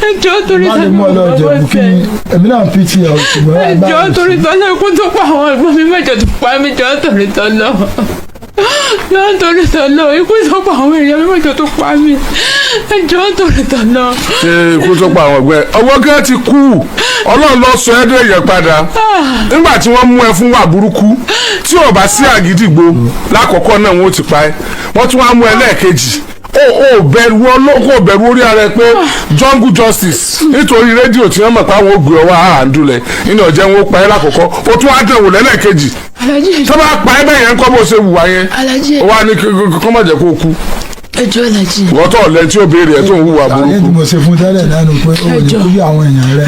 S2: ẹjọ́ torí tọ́lọ́
S3: bàbá bọ́sẹ̀ èmi náà fi ti ọ̀ ṣùgbọ́n
S2: ẹjọ́ torí tọ́lọ́ ikú tó pa àwọn ẹ̀gbọ́n mi mẹ́jọ tó pa mí jọ́ torí tọ́lọ́ jọ́ torí tọ́lọ́ ikú tó pa àwọn èèyàn mi mẹ́jọ tó pa mí ẹjọ́ torí tọ́lọ́.
S1: ṣé ikú tó pa àwọn ẹgbẹ́ ọwọ́ gẹ́ ti kú ọlọ́run lọ sọ ẹ́dẹ̀ yẹn padà nígbà tí wọ́n mú ẹ fún wà burúkú tí ò bá sí Àgídìgbò lákọ̀ọ́kọ́ náà wọ́n ti pa ẹ́ wọ́n tún wá mú ẹ lẹ́ẹ̀kejì ó bẹ̀rù ọlọ́kọ̀ bẹ̀rù orí ara ẹ pé jungle justice nítorí rédíò tí wọ́n mọ̀ pé àwọn ògbé ọwọ́ àhàndúlẹ̀ nínú ọ̀jẹ̀ wọn ó pa ẹ́ lákọ̀ọ́kọ́ ó tún wá dẹ̀wò lẹ́lẹ́kejì tó bá pa ẹ́ bẹ́ẹ̀ yẹn ń kọ́ bó ṣe wùwá yẹn ó wá ní kọ́ mọ̀ jẹ́ kó kú
S2: ẹjọ́ Alhaji.
S1: wọ́n tọ̀ lẹ́ni tí ó béèrè ẹ̀ tó ń hùwà burúkú.
S3: àlejò mo ṣe fún tẹ́lẹ̀ lánàá pé ó lè kú bí àwọn èèyàn rẹ̀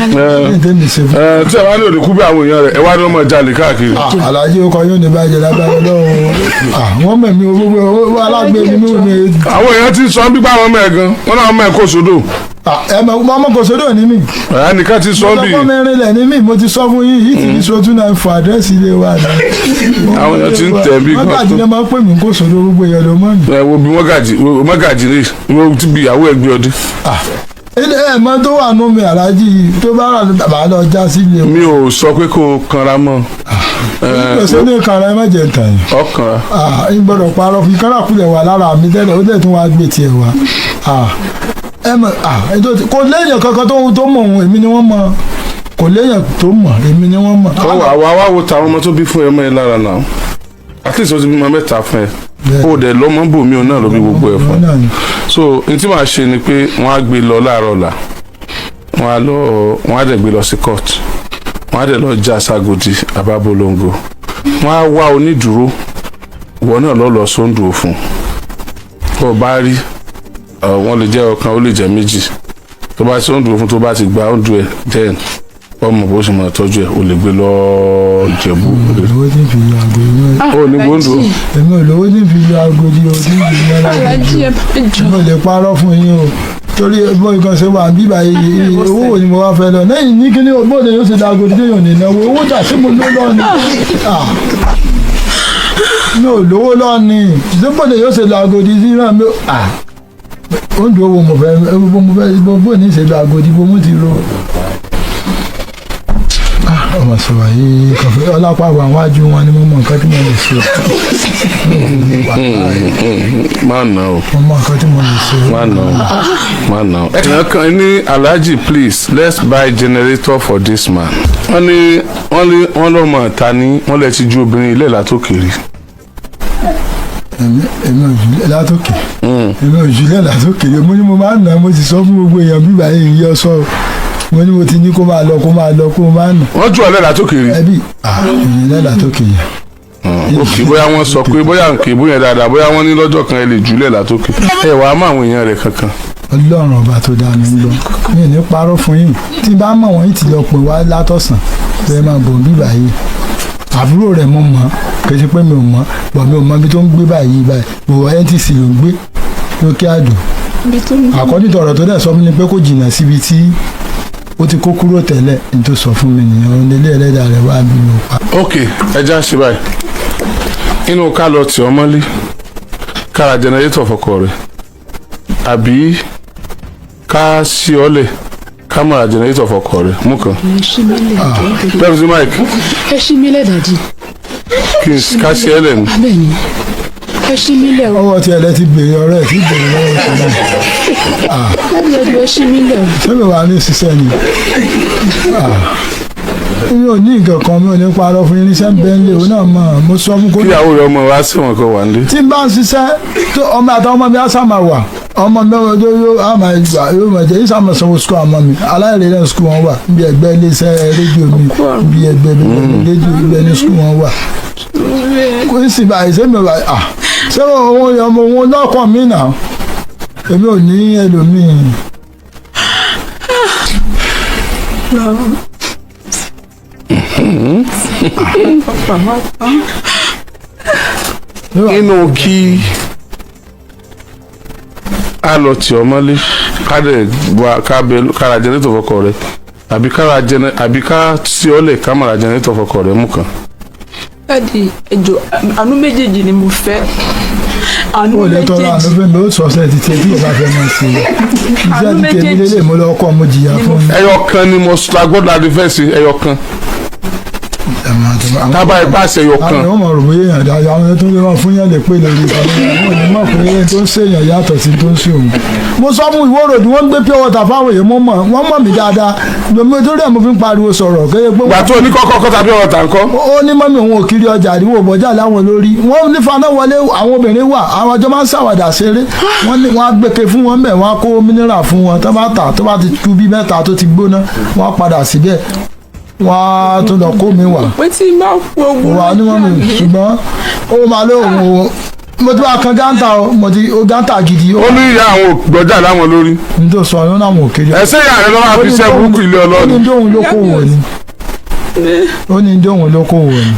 S3: ní tẹ́mi ṣe fún.
S1: tí ẹ bá ní òde kú bí àwọn èèyàn rẹ̀ ẹ wá ní ọmọ jalè káàkiri.
S3: Alhaji ó kọ yóò ní bàjẹ́ lágbára lọ́wọ́ wọ́n mẹ̀mí owó alágbé mi ní.
S1: àwọn èèyàn ti sọ bí báwọn mẹ́ gan wọn náà mẹ́ kó sódò.
S3: ọmọ kò sódò ní mi.
S1: ẹnìkan ti sọ bí.
S3: mo sọ fún mẹ́rin lẹ̀ ní mi mo ti sọ fún yín yìí ti ní sotún náà fún àdírẹ́sì ilé wa.
S1: àwọn èèyàn ti ń tẹ̀ bí gan.
S3: mọ́gàjì ni máa ń pè mí kó sódò gbogbo èèyàn ló mọ́ mi.
S1: ẹ wo bí mọ́gàjì rè wọ́n ti bí ìyàwó ẹgbẹ́ ọdún.
S3: ilé ẹ̀mọ́ tó wà nù mí Alhaji tó bá rà bàbá lọ já sílé.
S1: mi ò sọ pé kó o kanra mọ́.
S3: ìgbésẹ̀ ní kanra ẹ má jẹ ntàn yìí.
S1: ọkànra.
S3: n gbọ́dọ̀ parọ́ fún kára kulẹ̀ wà lára mi tẹ́lẹ̀ ó dẹ̀ tún wá gbé tiẹ̀ wá. kò léèyàn kankan tó mọ̀ òun èmi ni wọ́n mọ̀ kò léèyàn tó mọ̀ èmi ni wọ́n mọ̀.
S1: àwa wá wo tàwọn ọmọ tó bí fún ẹ mọ́ ẹ lára náà at least o ti bímọ mẹ́ta fún ẹ o dẹ̀ lọ́mọ bòmí o náà ló bí gbogbo ẹ̀ fún ẹ so n tí màá ṣe ni pé wọ́n á gbé lọ láàárọ̀ ọ̀la wọ́n á dẹ̀ gbé lọ sí court wọ́n á dẹ̀ lọ já ságòdì àbábolongo wọ́n á wá onídùúró ìwọ náà lọ sóńdùú fún tó o bá rí wọ́n lè jẹ́ ọ̀kan ó lè jẹ́ méjì tó bá sóńdùú fún tó bá ti gba oúnjẹ ẹ̀ then ọmọ bó ṣe máa tọ́jú ẹ̀ o lè gbé lọ Ìjẹ̀bú.
S3: olówó ní fi yọ àgbo yẹn.
S1: o ní gbóńdò.
S3: èmi olówó ní fi yọ àgbo yẹn o ní fi yọ àgbo mo lè parọ́ fún yín o torí bó nǹkan ṣe wà bíbá yìí owó wo ni mo wá fẹ́ lọ lẹ́yìn ní kíní bóde yóò ṣe dàgò tí yóò ní náwó owó tà sí mo ló lọ ni mi ò lówó lọ ni ṣé bóde yóò ṣe dàgò tí sí náà mi oúnjẹ owó mo fẹ́ bó ní ṣe dàgò tí mo ti ro ọmọ sọ̀rọ̀ yìí kọfí ọlápá àwọn àwájú wọn ni mo mọ nǹkan tí mo lè ṣe.
S1: má nà o.
S3: mo mọ nǹkan tí mo lè ṣe.
S1: má nà o. ẹ̀yàn kan ní Alhaji please let's buy generator for this man. wọ́n lọ́ mọ̀ ta ni wọ́n lè ti ju obìnrin ilé látòkèrè.
S3: èmi ò jùlẹ̀ látòkè. èmi ò jùlẹ̀ látòkèrè mo ní mo máa ń nà mo ti sọ fún gbogbo èèyàn bíbá yìí yọ sọ mo ní mo ti ní kó máa lọ kó máa nà.
S1: wọ́n jù ọ́ lẹ́la tó kiri.
S3: ẹbí ìrìn lẹ́la tó kiri.
S1: òkè bóyá wọ́n sọ pé bóyá nkè bóyá dáadáa bóyá wọ́n ní lọ́jọ́ kan ẹ lè jù lẹ́la tó kiri. ẹ wàá mọ àwọn èèyàn rẹ̀ kankan.
S3: Ọlọ́run ọba tó dáa mi lọ mi ní parọ́ fún yín tí bá mọ̀ wọ́n yìí ti lọ pè wá látọ̀sán bẹ́ẹ̀ máa bọ̀ bí báyìí àbúrò rẹ̀ mo mọ̀ kì í ṣe pé mi ò mọ̀ bọ̀ mi ò mọ̀ ibi tó ń gbé báyìí bò NTC ló ń gbé lókè àdó àkọ́jú tọ̀rọ̀ tó dẹ̀ sọ fún mi pé kò jìnnà síbi tí ó ti kó kúrò tẹ́lẹ̀ ní tó sọ fún mi nìyẹn òun lélẹ̀ ẹlẹ́dàá rẹ̀ wá bí mo pa.
S1: ok ẹja ṣe báyìí inú ká lọ tì ọ́ mọ́lé kára jẹnẹrétọ̀ fọkọ rẹ̀ àbí ká ṣí ọ lẹ̀ ká mọ̀ra jẹnẹrétọ̀ fọkọ rẹ̀ mú kan.
S2: ẹ ṣí mi lẹ̀
S1: bẹ́ẹ̀ sí mike.
S2: ẹ ṣí mi lẹ̀ dàdí.
S1: ká ṣí ẹ lẹ̀ ni.
S2: abẹ́ni ẹ ṣí mi lẹ̀ o.
S3: ọwọ́ tí ẹlẹ́ ti bèrè ọ̀rẹ́ ti bèrè lọ́wọ́ sí náà.
S2: lábẹ́ ọdún ẹ ṣí mi lẹ̀ o.
S3: sẹ́mi wà ní ṣiṣẹ́ ni. mi ò ní nǹkan kan mi ò ní parọ́ fún irinṣẹ́ bẹ́ńlẹ̀ òun náà mọ̀ mo sọ fún kó.
S1: kíyàwó rẹ ọmọ wa sí wọn kó wà nílé.
S3: tí n bá ń ṣiṣẹ́ tó ọmọ àtàwọn ọmọ mi á sá máa wà ọmọ mi yóò máa gbà yóò máa jẹ yóò sá máa sanwó sukú ọmọ mi aláìrè náà sukú wọn wà bí ẹgbẹ́ iléeṣẹ́ rédíò mi bí ẹgbẹ́ rédíò ibẹ̀ ní sukú wọn wà. kò sì báyìí sẹ́mi báyìí ṣé òun ọmọ òun lọ́kàn mi náà èmi ò ní ẹlòmíì.
S1: inú kí a lọ tì ọ́ mọ́lé kára jẹnẹrétọ̀ fọkọ rẹ̀ àbí ká tí ọ́ lẹ̀ ká mọ̀ra jẹnẹrétọ̀ fọkọ rẹ̀ mú kan.
S2: dáàdi ẹjọ àánú méjèèjì ni mo fẹ́ àánú
S3: ó lè tọrọ àánú fún mi ó sọ ọsẹ ti tẹ bí ìbá fẹ́ máa ṣe iṣẹ́ ti tẹ mí lélẹ̀ mo lọ kọ́ mo jìyà fún mi.
S1: ẹyọ kan ni mo gbọ́dọ̀ adé fẹ́ sí ẹyọ kan tábà ipá ṣẹyọ kan.
S3: àwọn ọmọ rò bóyá èèyàn dáadáa àwọn tó lè máa fún yàn lè pè lórí ìkànnì àwọn èèyàn mọ̀ pé tó ń ṣèyàn yàtọ̀ sí tó ń ṣe òun. mo sọ fún Ìwó Road wọ́n gbé pure water fáwọn èèyàn wọ́n mọ̀ mí dáadáa lómi torí ẹ̀ mo fi ń pariwo sọ̀rọ̀ kéye pé.
S1: gbà tó ní kọ́kọ́ kọ́ta pure water ńkọ́.
S3: ó ní mọ́mí òun ò kiri ọjà àdìwò bọ́jà láwọn lórí wọ́n ní faná wọlé àwọn obìnrin wà àwọn ọjọ́ máa ń ṣàwàdà ṣeré wọ́n á gbèké fún wọn bẹ́ẹ̀ wọ́n á kó mineral fún wọn tó bá tà tó bá ti tú bí mẹ́ta tó ti gbóná wọ́n á padà síbẹ̀ wọ́n á tún lọ kó mi wà.
S2: pé tí n bá fún ogun
S3: wà ní mọ́mí ṣùgbọ́n ó máa lóhùn o mo ti bá kan gántà o mo ti o gántà gidi.
S1: ó ní ìyá àwọn gbọ́jà láwọn lórí.
S3: n tó sọ yóò náà mọ̀ kiri.
S1: ẹsẹ̀ ìyá rẹ̀ lọ́wọ́ àfi iṣẹ́ burúkú ilé ọlọ́run.
S3: ó ní dóhùn ló kó wò ni. ó ní dóhùn ló kó wò ni.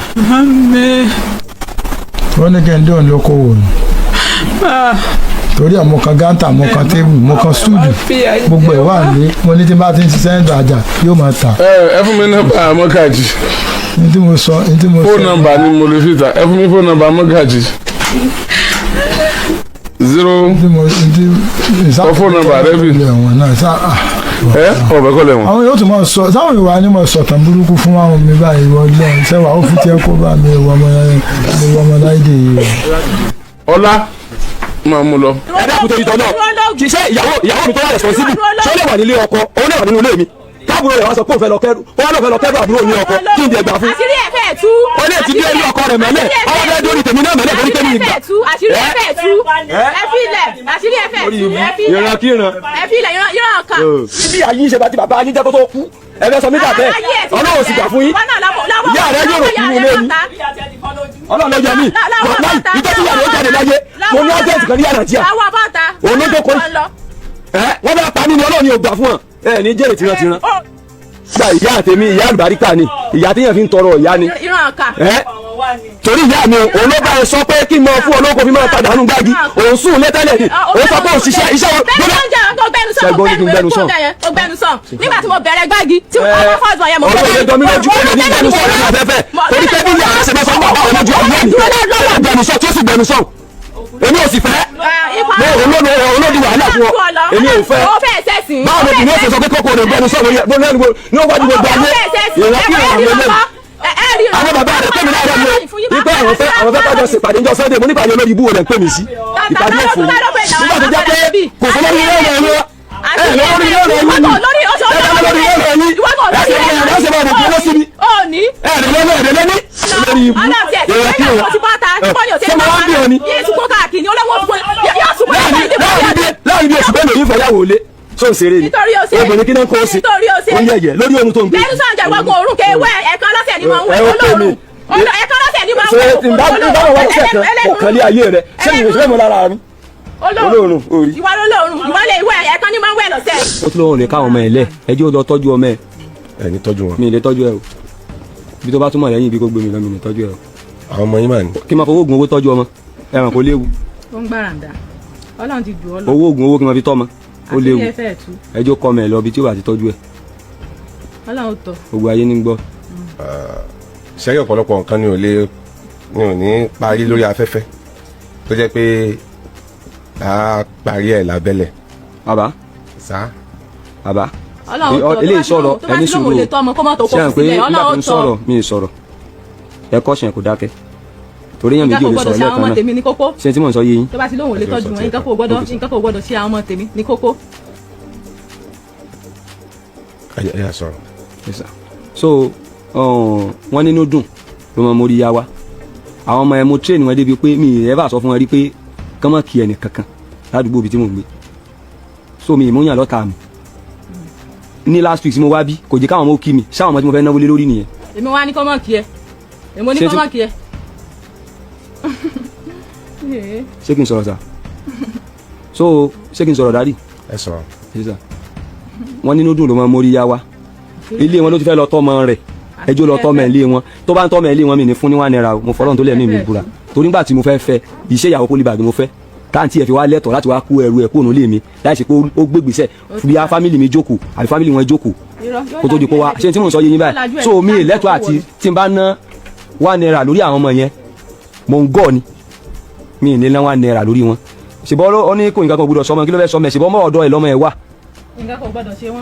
S3: ó ní kí n dóhùn ló kó wò ni. torí ẹ̀ mo kan gántà mo kan tébù mo kan stúdù gbogbo ẹ̀ wà ní mo ní tí n bá ti ń ṣiṣẹ́ ìdájà yóò máa tà.
S1: ẹ fún mi nọ́mbà mọ́gàjì.
S3: ní tí mo sọ.
S1: fóònù nọ́mbà ni mo lè fi ta ẹ fún mi fóònù nọ́mbà mọ́gàjì. 0. fóònù nọ́mbà rẹ bi. ọbẹ kọ lẹ́wọ̀n.
S3: àwọn yóò tún máa sọ sáwọn ìwà ni mo sọ̀tàn burúkú fún àwọn mi báyìí wọ́n lọ́n sẹ́wà ó fi tiẹ̀ kó bá mi ìwọ ọmọ láìdè yìí.
S1: ọlá máa mú lọ.
S6: ẹ dákun torí tọ náà kì í ṣe ìyàwó mi tó wà responsible ṣé ó lè wà nílé ọkọ òun lè wà nínú ilé mi káàbùrò rẹ̀ wá sọ pé òun fẹ́ lọ kẹ́rù àbúrò ní ọkọ kí n dẹ̀ gbà fún.
S7: àṣírí ẹ̀ fẹ́ tú.
S6: ó lè ti dé ilé ọkọ rẹ̀ mẹ́lẹ̀ ọwọ́ bẹ́ẹ̀ dórí tèmi náà mẹ́lẹ̀ torí tèmi ìgbà.
S7: àṣírí ẹ̀ fẹ́ tú. ẹ fi ilẹ̀ àṣírí ẹ̀ fẹ́ tú.
S6: ìran kí ìran.
S7: ẹ fi ilẹ̀ ìran kan.
S6: bí ayé ṣe bá ti bàbá yín jẹ́ kó tó kú ẹ fẹ́ sọ mí dà bẹ́ẹ̀ ọlọ́run sì gbà fún yín ìyá rẹ̀ yóò rò kúrú lé mi ọlọ́run lọ́jọ́ mi ìjọ tí yàrá ó jáde láyé mo ní ọ́jẹ́ǹtì kan ní yàrá tíya òun ló dókòó wọ́n bá pa mí ni ọlọ́run yóò gbà fún wọn ẹ ní jẹ́rìí tìrantìran gba ìyá àtẹ̀mí ìyá àlùbáríkà ni ìyá tí yẹn fi ń tọrọ ìyá ni torí ìyá mi òun ló bá ẹ sọ pé kí n mọ fún olóko fi máa padà nù gbági òun sùn lẹ́tẹ̀lẹ̀ ni òun sọ pé òun ṣiṣẹ́ iṣẹ́ wọn
S7: ọgbẹnusọ nígbà tí mo bẹ̀rẹ̀ gbági tí mo kọ́ fọ́ọ̀tù ọ̀yẹ́ mo
S6: bẹ̀rẹ̀ olóògbé domi lójú ọ̀nà ní gbẹnusọ ní afẹ́fẹ́ torí pé bí ìyá ṣe bá sọ wà wà lójú ọ̀nà ní gbẹnusọ tí ó sì gbẹnusọ èmi ò sì fẹ́ olódi wàhálà fún ọ èmi ò fẹ́ báwo ló dì ní òṣèṣọ pé kókó rẹ̀ gbẹnusọ ní wájú gbogbo ayé ìrọ́kì àwọn bàbá rẹ̀ pé mi náà rẹ̀ mi wípé àwọn fẹ́ kájọ ṣèpàdé ńjọ́ Sunday mo nípa olórí ibú rẹ̀ ń pè mí sí ìpàdé òfò nígbà tó jẹ́ pé kò fún lórí ilé ọ̀rọ̀ ẹ̀yọ́ lórí ilé ọ̀rọ̀ ẹ̀yọ́ ni lórí ilé ọ̀rọ̀ ẹ̀yọ́ ẹ̀sẹ̀ máa dùn kí wọ́n sí mi ẹ̀rẹ̀ lẹ́ni lórí ibú ìrọ̀kì rẹ̀ ṣé mo wá bí ọ ni láàrin bí oṣù bẹ́ẹ̀ lòyìn fẹ́yàwó lé tó ń ṣeré ni obìnrin kí náà kó o sí ó ń yẹ̀yẹ̀ lórí ohun tó ń gbé.
S7: bẹ́ẹ̀ni sọ̀njà gbogbo òórùn kéwẹ́ ẹ̀kan lọ́sẹ̀ ni mo ń wẹ̀ olóòórùn ẹ̀kan lọ́sẹ̀ ni mo ń wẹ̀ olóòórùn
S6: ìbáwọ̀ wá lọ́sẹ̀ kan kọ̀ọ̀kan lé ayé rẹ̀ ṣé ìrìnsẹ̀ mọ́ lára mi olóòórùn orí.
S7: ìwà lólóòórùn ìwà lè wẹ̀ ẹ̀kan ni mo ń wẹ̀ lọ́sẹ̀.
S6: ó tún lóun lè ká ọmọ ẹ lẹ ẹjọ́ lọ tọ́jú ọmọ ẹ. ẹ ní tọ́jú wọn. mi ì lè tọ́jú ẹ o ibi tó bá túmọ̀ lẹ́yìn ibi kó gbé mi lọ mi ì lè tọ́jú ẹ o. àwọn ọmọ yín mà ní. kí n máa fowó oògùn owó tọ́jú ọmọ ẹ̀ràn kò léwu.
S7: ó ń gbàràǹdà Ọlọ́run ti jù ọ lọ.
S6: owó oògùn owó kí n máa fi tọ́ ọmọ ó léwu ẹjọ́ kọ́ ọmọ ẹ lọ ibi tí ó bá ti tọ́jú ẹ.
S7: Ọlọ́run tọ́.
S6: gbogbo ayé ní gbọ́.
S8: ṣẹ́yìn ọ̀pọ̀lọpọ̀ nǹkan ni ò ní parí lórí afẹ́fẹ́ tó jẹ́ pé a parí ẹ̀ lábẹ́lẹ̀.
S6: bàbá bàbá
S7: Ọlọ́run
S6: eléyìí sọ̀rọ̀ ẹni sùúrù
S7: ṣe
S6: hàn pé nígbà tó ń sọ̀rọ̀ mi ì sọ̀rọ̀ ẹ̀kọ́ ṣe kò dákẹ́ torí yẹn méjì ò lè sọ̀rọ̀ lẹ́ẹ̀kan náà ṣe tí mò ń sọ yé yín.
S7: tó bá ti lóhùn ò lè tọ́jú wọn nǹkan kò gbọ́dọ̀ ṣe àwọn ọmọ tèmi ní kókó.
S8: ẹ yà sọ̀rọ̀.
S6: so wọ́n nínú dùn ló mọ mórí yá wa àwọn ọmọ ẹ mo train wọn débi pé mi ì ẹ́fà sọ fún wọn rí pé kán mọ̀ kí ẹnì kankan ládùúgbò ibi tí mò ń gbé so mi ìmúyàn lọ́ta mi ní last week tí mo wá bí kò jẹ́ káwọn ọmọ kí mi sáwọn ọmọ tí mo fẹ́ náwó lé lórí nìyẹn.
S7: èmi wá ní kọ́mọ̀ kí ẹ èmo ní kọ́mọ̀ kí ẹ.
S6: ṣé kí n sọ̀rọ̀ sà so ṣé kí n sọ̀rọ̀ dárí.
S8: ẹ sọ̀rọ̀.
S6: ṣé sà wọ́n nínú dùn ló mọ mórí yá wa ilé wọn ló ti fẹ́ lọ tọ́mọ rẹ̀ ẹjọ́ lọ tọ́mọ ilé wọn tó bá ń tọ́mọ ilé wọn mi ní fún ní £1 mo fọlọ́n tó lẹ́ẹ̀mí mi búra torí nígbà tí mo fẹ́ fẹ́ iṣẹ́ ìyàwó pólíbàgì mo fẹ́ káàntì ẹ̀ fi wá lẹ́tọ̀ọ́ láti wá kó ẹrù ẹ̀ kúrò nílé mi láì ṣe pé ó gbégbèsè bí a fámìlì mi jókòó àbí fámìlì wọn jókòó kó tó di kó wá ṣé tí mò ń sọ yé yín báyìí so mi lẹ́tọ̀ọ́ àti tí n bá ná £1 lórí àwọn ọmọ yẹn mò ń gọ̀ ni mi ní ná £1 lórí wọn ṣùgbọ́n ó ní kò nǹkan kan gbọdọ̀ sọmọ kí ló fẹ́ sọmọ ṣùgbọ́n mọ́ ọ̀dọ́ ẹ̀ lọ́mọ ẹ̀ wà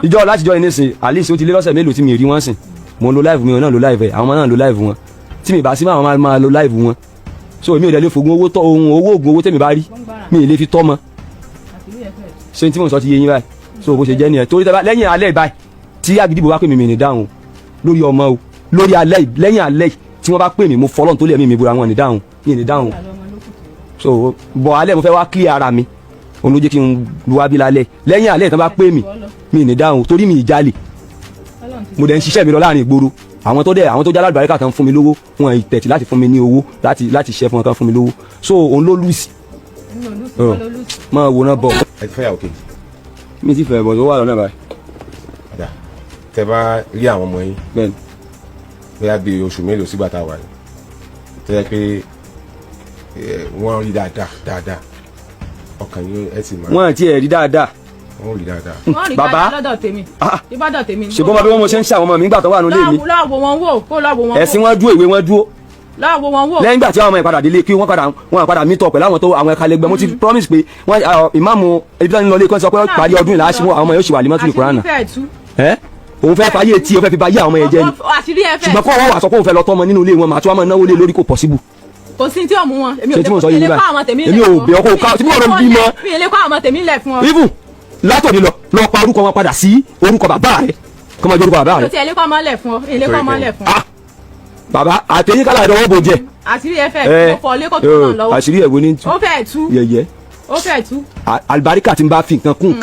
S6: ìjọ láti jọ ìnísìn alice ó ti lé lọ́sẹ̀ mélòó tí mi rí wọ́n sìn mo lo live mi wọn náà lo live ẹ̀ àwọn ọmọ náà lo live wọn tí mi bá sí máa máa lo live wọn so èmi ò dẹ̀ lè fògùn owó tọ́ ohun owó ògùn owó tèmi bá rí mi ì lè fi tọ́ mọ́ ṣé tí mo sọ ti yé yín báyìí so bó ṣe jẹ́ nìyẹn torí lẹ́yìn alẹ́ báyìí tí Agidigbo bá pè mí mi ní dáhùn lórí ọmọ o lórí alẹ́ lẹ́yìn alẹ́ tí wọ́n bá pè mí mo fọlọ́n tó lé mi búra wọn ní dáhùn mi ní dáhùn so bọ̀ alẹ́ mo fẹ́ wá clear ara mi òun ló jẹ́ kí n lu wá bí lálẹ́ lẹ́yìn alẹ́ tí wọ́n bá pè mí mi ní dáhùn torí mi ìjálè mo dẹ̀ ń ṣiṣẹ́ mi lọ láàrin ìgboro àwọn tó jẹ́ alábàárìkà kan fún mi lówó wọn ìtẹ̀tì láti fún mi ní owó láti ṣiṣẹ́ fún wọn kan fún mi lówó so òun ló lùsì máa wò náà bọ̀.
S8: ẹ fẹ́ yà òkè.
S6: mi ti fẹ́ bọ̀ tó wà lọ́nà báyìí.
S8: padà tẹ bá rí àwọn ọmọ yín
S6: bẹ́ẹ̀ni
S8: bóyá bíi oṣù mélòó sígbà tá a wà ní tó yẹ pé wọ́n rí dáadáa ọkàn yín ẹ sì máa.
S6: wọ́n ti ẹ̀ rí dáadáa.
S8: wọ́n rí dáadáa.
S7: wọ́n rí dáadáa lọ́dọ̀ tèmi ìbàdàn tèmi.
S6: ṣùgbọ́n mo bí wọ́n mo ṣe ń ṣe àwọn ọmọ mi nígbà tó wà nílé mi.
S7: lọ́wọ́ wọn wò kó lọ́wọ́ wọn wò.
S6: ẹ̀sìn wọn dúró ìwé wọn dúró.
S7: lọ́wọ́ wọn wò.
S6: lẹ́yìn ìgbà tí àwọn ọmọ yẹn padà délé kí wọ́n padà meet up pẹ̀lú àwọn ẹ̀ka lẹ́gbẹ̀ẹ́ mo ti promise pé ìmáàmù ibi tí wọ́n ń lọ ilé kan sọ pé parí ọdún ìlà àṣìwọ̀n àwọn ọmọ yóò ṣì wà límọ́tì Kùránì. òun fẹ́ fàyè tí o fẹ́ fi ba yé àwọn ọmọ yẹn jẹ́ ni ṣùgbọ́n kó wọ́n wà sọ pé òun fẹ́ lọ tọ́ ọmọ nínú ilé wọn màá tún wá máa náwó lé lórí kò possible.
S7: kò sí tí ò mú wọn èmi ò
S6: lè kọ́ àwọn tèmi lẹ̀ fún ọ. èmi ò bẹ̀ ọkọ̀ ká tí mo rọ bí mọ́.
S7: mi ò lè kọ́ àwọn tèmi lẹ̀ fún ọ.
S6: even látòdì lọ pa orúkọ wọn padà sí orúkọ bàbá rẹ kọ́ máa jẹ́ orúkọ bàbá rẹ.
S7: kò tí ẹ lè kọ́ ọmọ lẹ̀ fún ọ èlé kọ́ ọmọ lẹ̀ fún ọ.
S6: bàbá àtẹ̀yìn kálá ìdánwò bò jẹ.
S7: àṣírí ẹ fẹ́ mo fọ lẹ́kọ̀ọ́ tó náà lọ́wọ́.
S6: àṣírí ẹ̀ wo ni tú.
S7: ó fẹ́ tú.
S6: yẹ̀yẹ́.
S7: ó fẹ́ tú.
S6: alibarika tí n bá fi nǹkan kún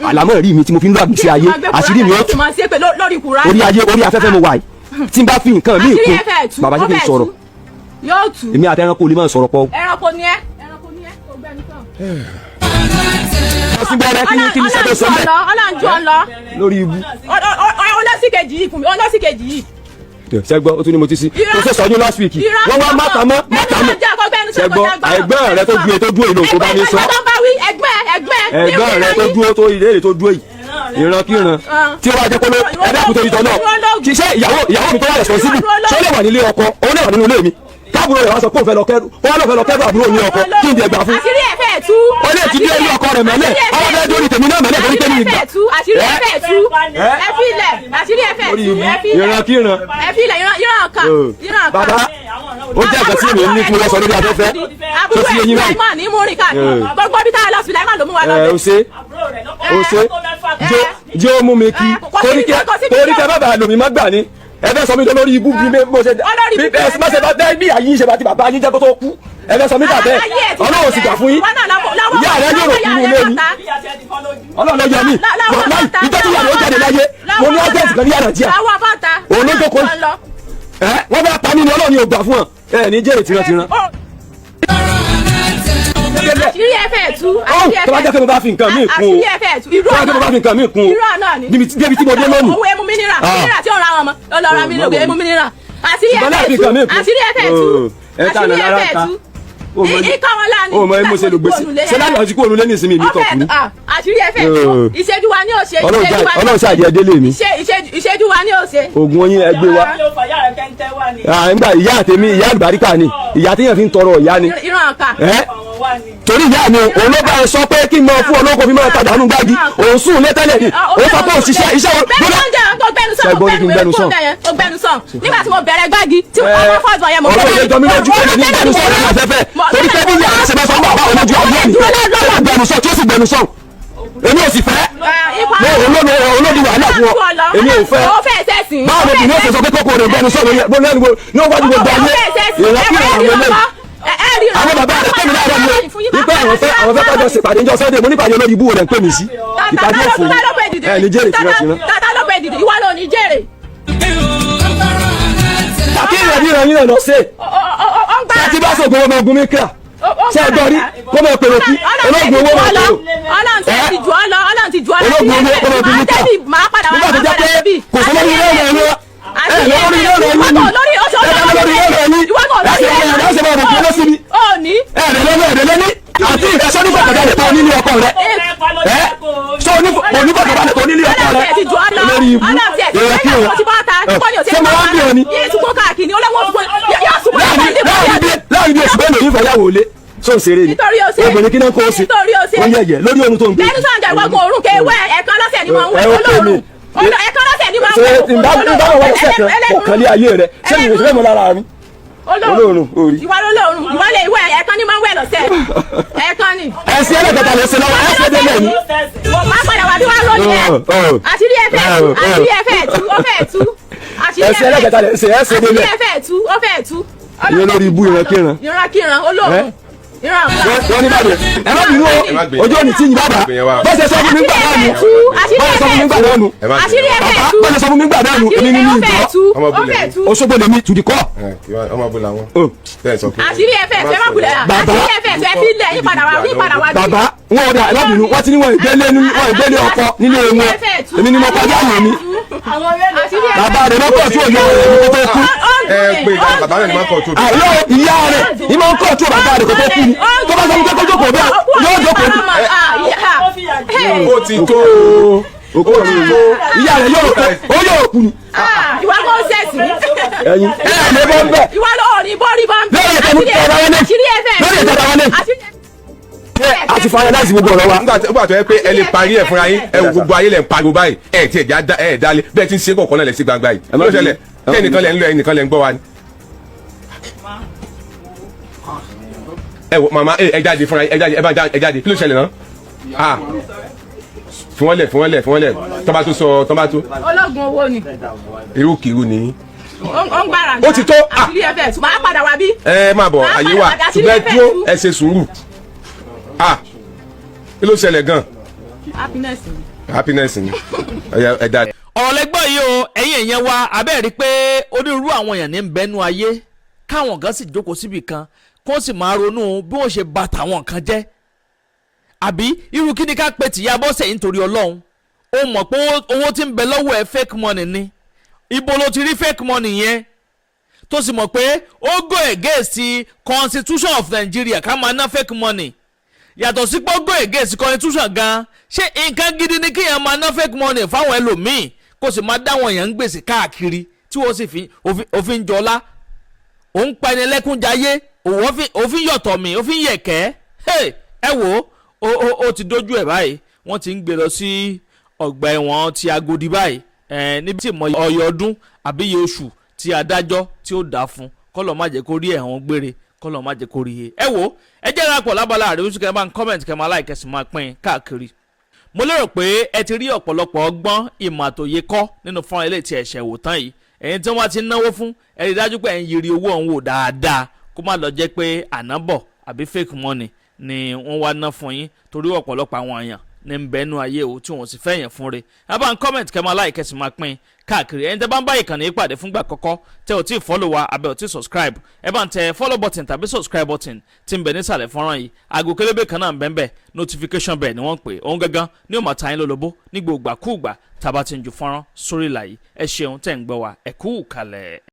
S6: àlámọ́ rí mi tí mo fi ń lọ àgbèsí ayé àṣírí mi ó tú. orí ayé orí afẹ́fẹ́ mo wà yìí tí n bá fi nǹkan mi kún bàbá jẹ́ kí n sọ̀rọ̀.
S7: yóò tú.
S6: èmi àti ẹranko lè máa sọ̀rọ̀ pọ̀.
S7: ẹranko ni ẹ kò gbẹnu tán.
S6: ọsìn bẹ̀rẹ̀ kí ni sẹ́dọ̀ sọ́mẹ̀.
S7: ọlọ́njú ọlọ.
S6: lórí ibu.
S7: ọlọ́sìkejì yìí fún mi ọlọ́sìkejì yìí.
S6: sẹ́gbọ́ o tún ní mo ti sí mo ṣe sọ́jú last week wọ́n wá mátàmọ́ sẹ́gbọ́ ẹgbẹ́ rẹ tó dúró ìlú òkú bá mi sọ ẹgbẹ́ rẹ tó dúró tó ìlérí tó dúró yìí ìrankíran tí ó bá jẹ́ kóló ẹ̀dẹ́kùn tó ìtọ́ náà kì í ṣe ìyàwó mi tó wà responsible ṣé ó lè wà nílé ọkọ òun lè wà nínú ilé mi káàbùrò rẹ̀ wá sọ pé òun fẹ́ lọ kẹ́rù àbúrò ní ọkọ kí n jẹ gbà fún.
S7: àṣírí ẹ̀ fẹ́ tú.
S6: ó lè ti dé ilé ọkọ rẹ̀ mẹ́lẹ̀ àwọn fẹ́ dórí tèmi náà mẹ́lẹ̀ torí tèmi ìgbà.
S7: àṣírí ẹ̀ fẹ́ tú. ẹ fi ilẹ̀ àṣírí ẹ̀ fẹ́ tú. ẹ fi ilẹ̀
S6: ìrankíran.
S7: ẹ fi ilẹ̀ ìran ọ̀ka.
S6: bàbá ó jẹ́ ẹ̀kọ́ sí mi ní kí mo lọ sọ lórí afẹ́fẹ́ tó ti yé yín báyìí.
S7: àbúrò ẹ̀ ní múrin káàkiri gbogbo bí táyà lọ sí ilẹ̀ ló mú wa lọ́dẹ.
S6: ó ṣe jẹ́ ó mú mi kí torí kẹ́ bàbá lòmí má gbà ní ẹfẹ sọ mi tó lórí ibú bí mo ṣe bí ẹ má ṣe bá dẹ bí àyín ṣe bá ti bàbá yín jẹ kó tó kú ẹfẹ sọ mi tà bẹ́ẹ̀ Ọlọ́run sì gbà fún yín ìyá rẹ yóò rò kú ní ilé mi Ọlọ́run ló yẹ mí láì ìjọ tí ìyá rẹ ó jáde láyé mo ní ọjọ́ ìsìnkàn ní yàrá jíà òun ló jókòó wọ́n bá pa mí ní Ọlọ́run yóò gbà fún ọ ẹ ní jẹ́rìí tìrantìran.
S7: àṣírí ẹ fẹ́ tú.
S6: tó bá jẹ́ pé mo bá fi nǹkan míì kún o
S7: àṣírí ẹ fẹ́ tú.
S6: tó bá jẹ́ pé mo bá fi nǹkan míì kún o débi tí mo dé lónìí.
S7: owó emu mineral tí ó ra wọn mọ ọlọ́ra mi lóge emu mineral. àṣírí ẹ fẹ́ tú. àṣírí ẹ fẹ́ tú. àṣírí ẹ fẹ́ tú. ikọ̀ wọn láàánú.
S6: o mọ ẹ mo ṣe lò gbèsè ṣé láti ọtí kó olùlé ní ìsinmi mi tọ̀ kú.
S7: àṣírí ẹ fẹ́ tú. ìṣẹ́jú wa ni ó ṣe.
S6: Ọlọ́run ṣàjẹ́ délé mi.
S7: ìṣẹ́jú wa ni ó ṣe.
S6: oògùn oyin ẹgbẹ́ wa. nígbà ìyá àtẹ̀mí ìyá àlùbáríkà ni ìyá téèyàn fi ń tọrọ ìyá ni.
S7: ìran ọ̀ka.
S6: torí ìyá mi òun ló bá ẹ sọ pé kí n mọ fún olóko fi máa tajà nù gbági òun sùn lẹ́tẹ̀lẹ̀ ni òun sọ pé òṣìṣẹ́ iṣẹ́
S7: ògbẹ́nusọ̀n nígbà tí mo bẹ̀rẹ̀ gbági tí mo bá fọ́ọ̀dù ọ̀yẹ́ mo
S6: bẹ̀rẹ̀ ọ̀rọ̀ ìjọba lójú ẹ̀rọ ní gbẹnusọ̀ rẹ̀ afẹ́fẹ́ torí pé bí ìyá ṣe bá sọ bàbá òun lójú ọ̀gbẹ́ mi ṣe gbẹnusọ̀ tí ó sì gbẹnusọ̀ èmi ò sì fẹ́ olódi wàhálà fún ọ èmi ò fẹ́ báwo ni ìdílé ṣe sọ pé Kókórò gbẹnusọ̀ ní wájú gbogbo ayé ìrọ́kìrọ̀ àwọn bàbá rẹ pè mí láàárọ̀ mi wípé àwọn fẹ́ kájọ ṣèpàdé ńjọ́ Sunday mo nípàdé olórí ibú rẹ̀ ń pè mí sí ìpàdé òfò ẹ̀ ní jèrè tìrantìran.
S7: tata ló pè dìde ìwà ló ní jèrè.
S6: kàkí ìrìn ìrìn yín lọ sí ṣáàtì bá sọ̀gbọ́n ọmọ ogun mi kíra ṣe é gbọ́rí kó mọ̀ pèrò kí olóògùn owó máa tó.
S7: Ọlọ́run ti jù ọ́ lọ Ọlọ́run ti jù ọ́ lọ.
S6: olóògùn owó kó mọ̀ pèrò kíra nígbà tó jẹ́ pé kò sí lórí ilé ọ̀rọ̀ ẹ̀rọ lórí ilé ọ̀rọ̀ ẹ̀rọ ni lórí ilé ọ̀rọ̀ ẹ̀rọ ni láti máa rò kí ló sí ni ẹ̀rẹ̀ lẹ́ni àti ìrẹsọ́ ní fọ̀kànbalẹ̀ tó nílé ọkọ rẹ̀ sọ onífọ̀kànbalẹ̀ tó nílé ọkọ rẹ̀ lórí ibu èrè kí o ṣé mo wá ń bí ọ ni láàrin bí oṣù bẹ́ẹ̀ lòyìn fọyàwó lé so ṣeré ni obìnrin kí náà kó o sí ó yẹ̀yẹ̀ lórí ohun tó ń gbé.
S7: lẹ́nu sọ̀njà ìwọ́gun òórùn kéwẹ́ ẹ̀kan lọ́sẹ̀ ni wọ́n ń wẹ̀ olóòórùn ẹ̀kan lọ́sẹ̀ ni máa
S6: ṣe ìdáwọ̀ wọ́n ṣẹ̀kan ọ̀kan lé ayé rẹ̀ ṣé mi ò ṣe fẹ́ mọ lára mi. olóòrùn orí.
S7: ìwà lólóòrùn ìwà lè ìwé ẹ̀kan ní máa ń wẹ̀ lọ́sẹ̀ ẹ̀kan ni.
S6: ẹ̀sìn ẹlẹ́gbẹ̀ta lè ṣe lọ́wọ́ ẹ̀sìn ẹ̀dẹ́ lẹ́yìn.
S7: wọ́n máa padà wá bí wọ́n lónìí ẹ̀ àṣírí ẹ̀fẹ̀ tú ọ̀fẹ́ tú
S6: ẹ̀sìn ẹlẹ́gbẹ̀ta lè ṣe ẹ̀sìn ẹ̀dẹ́ lẹ́yìn.
S7: àṣírí ẹ̀fẹ̀ tú ọ̀fẹ́ tú.
S6: ìyẹn lórí ibú ìrankíran.
S7: ìrankíran olóòrùn
S6: wọ́n ní bàbá ẹ má bínú ojú òní tí yín bàbá bó ṣe sọ fún mi gbà náà nù bó ṣe sọ fún mi gbà náà nù bàbá bó ṣe sọ fún mi gbà náà nù èmi nínú ìjọ Òṣogbo lèmi tùdí kọ́.
S8: ọmọ abúlé àwọn bẹ́ẹ̀ sọ pé.
S7: àṣírí ẹ̀fẹ̀ fẹ́ má bulẹ̀ àṣírí ẹ̀fẹ̀ fẹ́ fi lẹ̀ yín padà wá bí.
S6: bàbá wọn ò dà ẹ má bínú wọ́n ti ní wọn ìgbélé ọkọ nílé wọn èmi ni mo kọjá àná mi bàbá rẹ̀ mọ́kọ̀ tí òye rẹ̀ kó tó kú.
S8: ẹ pé bàbá rẹ̀ ni máa ń kọ́ tó.
S6: àlọ́ ìyá rẹ̀ ni máa ń kọ́ tó bàbá rẹ̀ kó tó kú ni tó bá sọ fún kókó jókòó bẹ́ẹ̀ yóò jókòó ni.
S8: ó ti tó
S6: ìyá rẹ̀ yóò kú ni.
S7: ìwà kò sẹ́sì.
S6: ẹyin lè bọ́ bẹ́ẹ̀.
S7: ìwà lọ́wọ́ ni bọ́ọ̀rì bá ń bẹ̀. àṣírí ẹ̀fẹ̀
S6: lórí ìtọ́jà wọn ní. a ti fara láti gbogbo ọ̀rọ̀ wa.
S8: nígbà tó yẹ pé ẹ lè parí ẹ̀ fúnra yín ẹ wo gbogbo ayé lẹ̀ ń pariwo báyìí ẹ ti ẹ̀ dálé bẹ́ẹ̀ ti ń ṣe kọ̀ọ̀kan náà lẹ̀ sí gbangba yìí. ló ṣẹlẹ̀ ẹnìkan lẹ̀ ń lọ ẹnìkan lẹ̀ ń gbọ́ wa ni. ẹ wo màmá ẹ jáde fúnra ẹ jáde kí ló ṣẹlẹ̀ náà. fún wọn lẹ̀ tọ́ba tó sọ tọ́ba tó.
S7: ológun owó ni.
S8: irú kìrú ni.
S7: ó ń gbára mi.
S8: ó ti tó.
S7: àṣírí ẹ̀fẹ̀ tún máa padà wá bí.
S8: ẹ má bọ̀ àyè wa ṣùgbọ́n ẹ dúró ẹ ṣe sùúrù. kí ló ṣẹlẹ̀ gan. happiness ni ẹ dá.
S4: ọ̀rọ̀ lẹ́gbọ́n yìí o ẹ̀yin èèyàn wa abẹ́ rí pé onírúurú àwọn èèyàn ní ń bẹnu ayé káwọn kan sì jókòó síbì kan kó sì máa ronú bí wọ́n ṣe bà tàwọn kan jẹ́ àbí irú kí ni ká pe tìyá Bọ́sẹ̀ yìí nítorí Ọlọ́run ó mọ̀ pé owó tí ń bẹ lọ́wọ́ ẹ̀ fake money ni ibo ló ti rí fake money yẹn tó sì mọ̀ pé ó go against the constitution of Nigeria ká máa ná fake money yàtọ̀ sí pé ó go against constitution gan ṣé nǹkan gidi ni kéèyàn máa ná fake money fáwọn ẹlòmíì kó sì máa dáwọn èèyàn ń gbèsè káàkiri tí wọ́n sì fi òfin jọlá òun pa ẹni ẹlẹ́kúnjayé òfin yọ̀tọ̀ mi òfin yẹ̀kẹ́ ẹ wò ó ti dójú ẹ̀ báyìí wọ́n ti ń gbé lọ sí ọgbà ẹ̀wọ̀n ti Agodi báyìí níbi tí ìmọ̀ ọyọ ọdún àbí iye oṣù tí adájọ́ tí ó dá fún kọ́lọ̀ má jẹ́ kó rí ẹ̀wọ̀n gbére kọ́lọ̀ má jẹ́ kó rí e. ẹ wo ẹ jẹ́ ìrànpọ̀ lábala àríwísí kẹ́ máa ń kọ́mẹ̀ntì kẹ́ máa láìkẹ́ sì máa pín in káàkiri. mo lérò pé ẹ ti rí ọ̀pọ̀lọpọ̀ ọgbọ́n ìmọ̀ àtòye kọ́ nínú fọ́nrán ilé tí ẹ̀ṣẹ̀ wò tán yìí ẹ̀yin tí wọ́n ti náwó fún ẹ rí dájú pé ẹ̀ ń yiri owó ọ̀hún wò dáadáa kó má lọ jẹ́ pé ànábọ̀ àbí fake money ni wọ́n wá ná fún yín torí ọ̀pọ̀lọpọ̀ àwọn èèyàn ní ń bẹ́nu ayé o tí wọ́n sì fẹ́ yẹn fún re ẹ bá ń kọ́mẹ̀ntì kẹ́ máa láìkẹ́ sì máa pín káàkiri ẹni tẹ́ bá ń bá ìkànnì ìpàdé fúngbà kọ́kọ́ tẹ́ ò tí ì follow wa abẹ́ ò tí ì subscribe ẹ bá ń tẹ follow button tàbí subscribe button tí ń bẹ nísàlẹ̀ fọ́nrán yìí aago kélébé kan náà ń bẹ́ẹ̀ bẹ́ẹ̀ notification bell ni wọ́n ń pè òun gangan ní ó máa ta yín lólobó ní gbogbo àkúùgbà tá a bá ti ń ju fọ́nrán sórí ìlà yìí ẹ ṣeun tẹ́ ń gbọ́ wa ẹ kú kalẹ̀.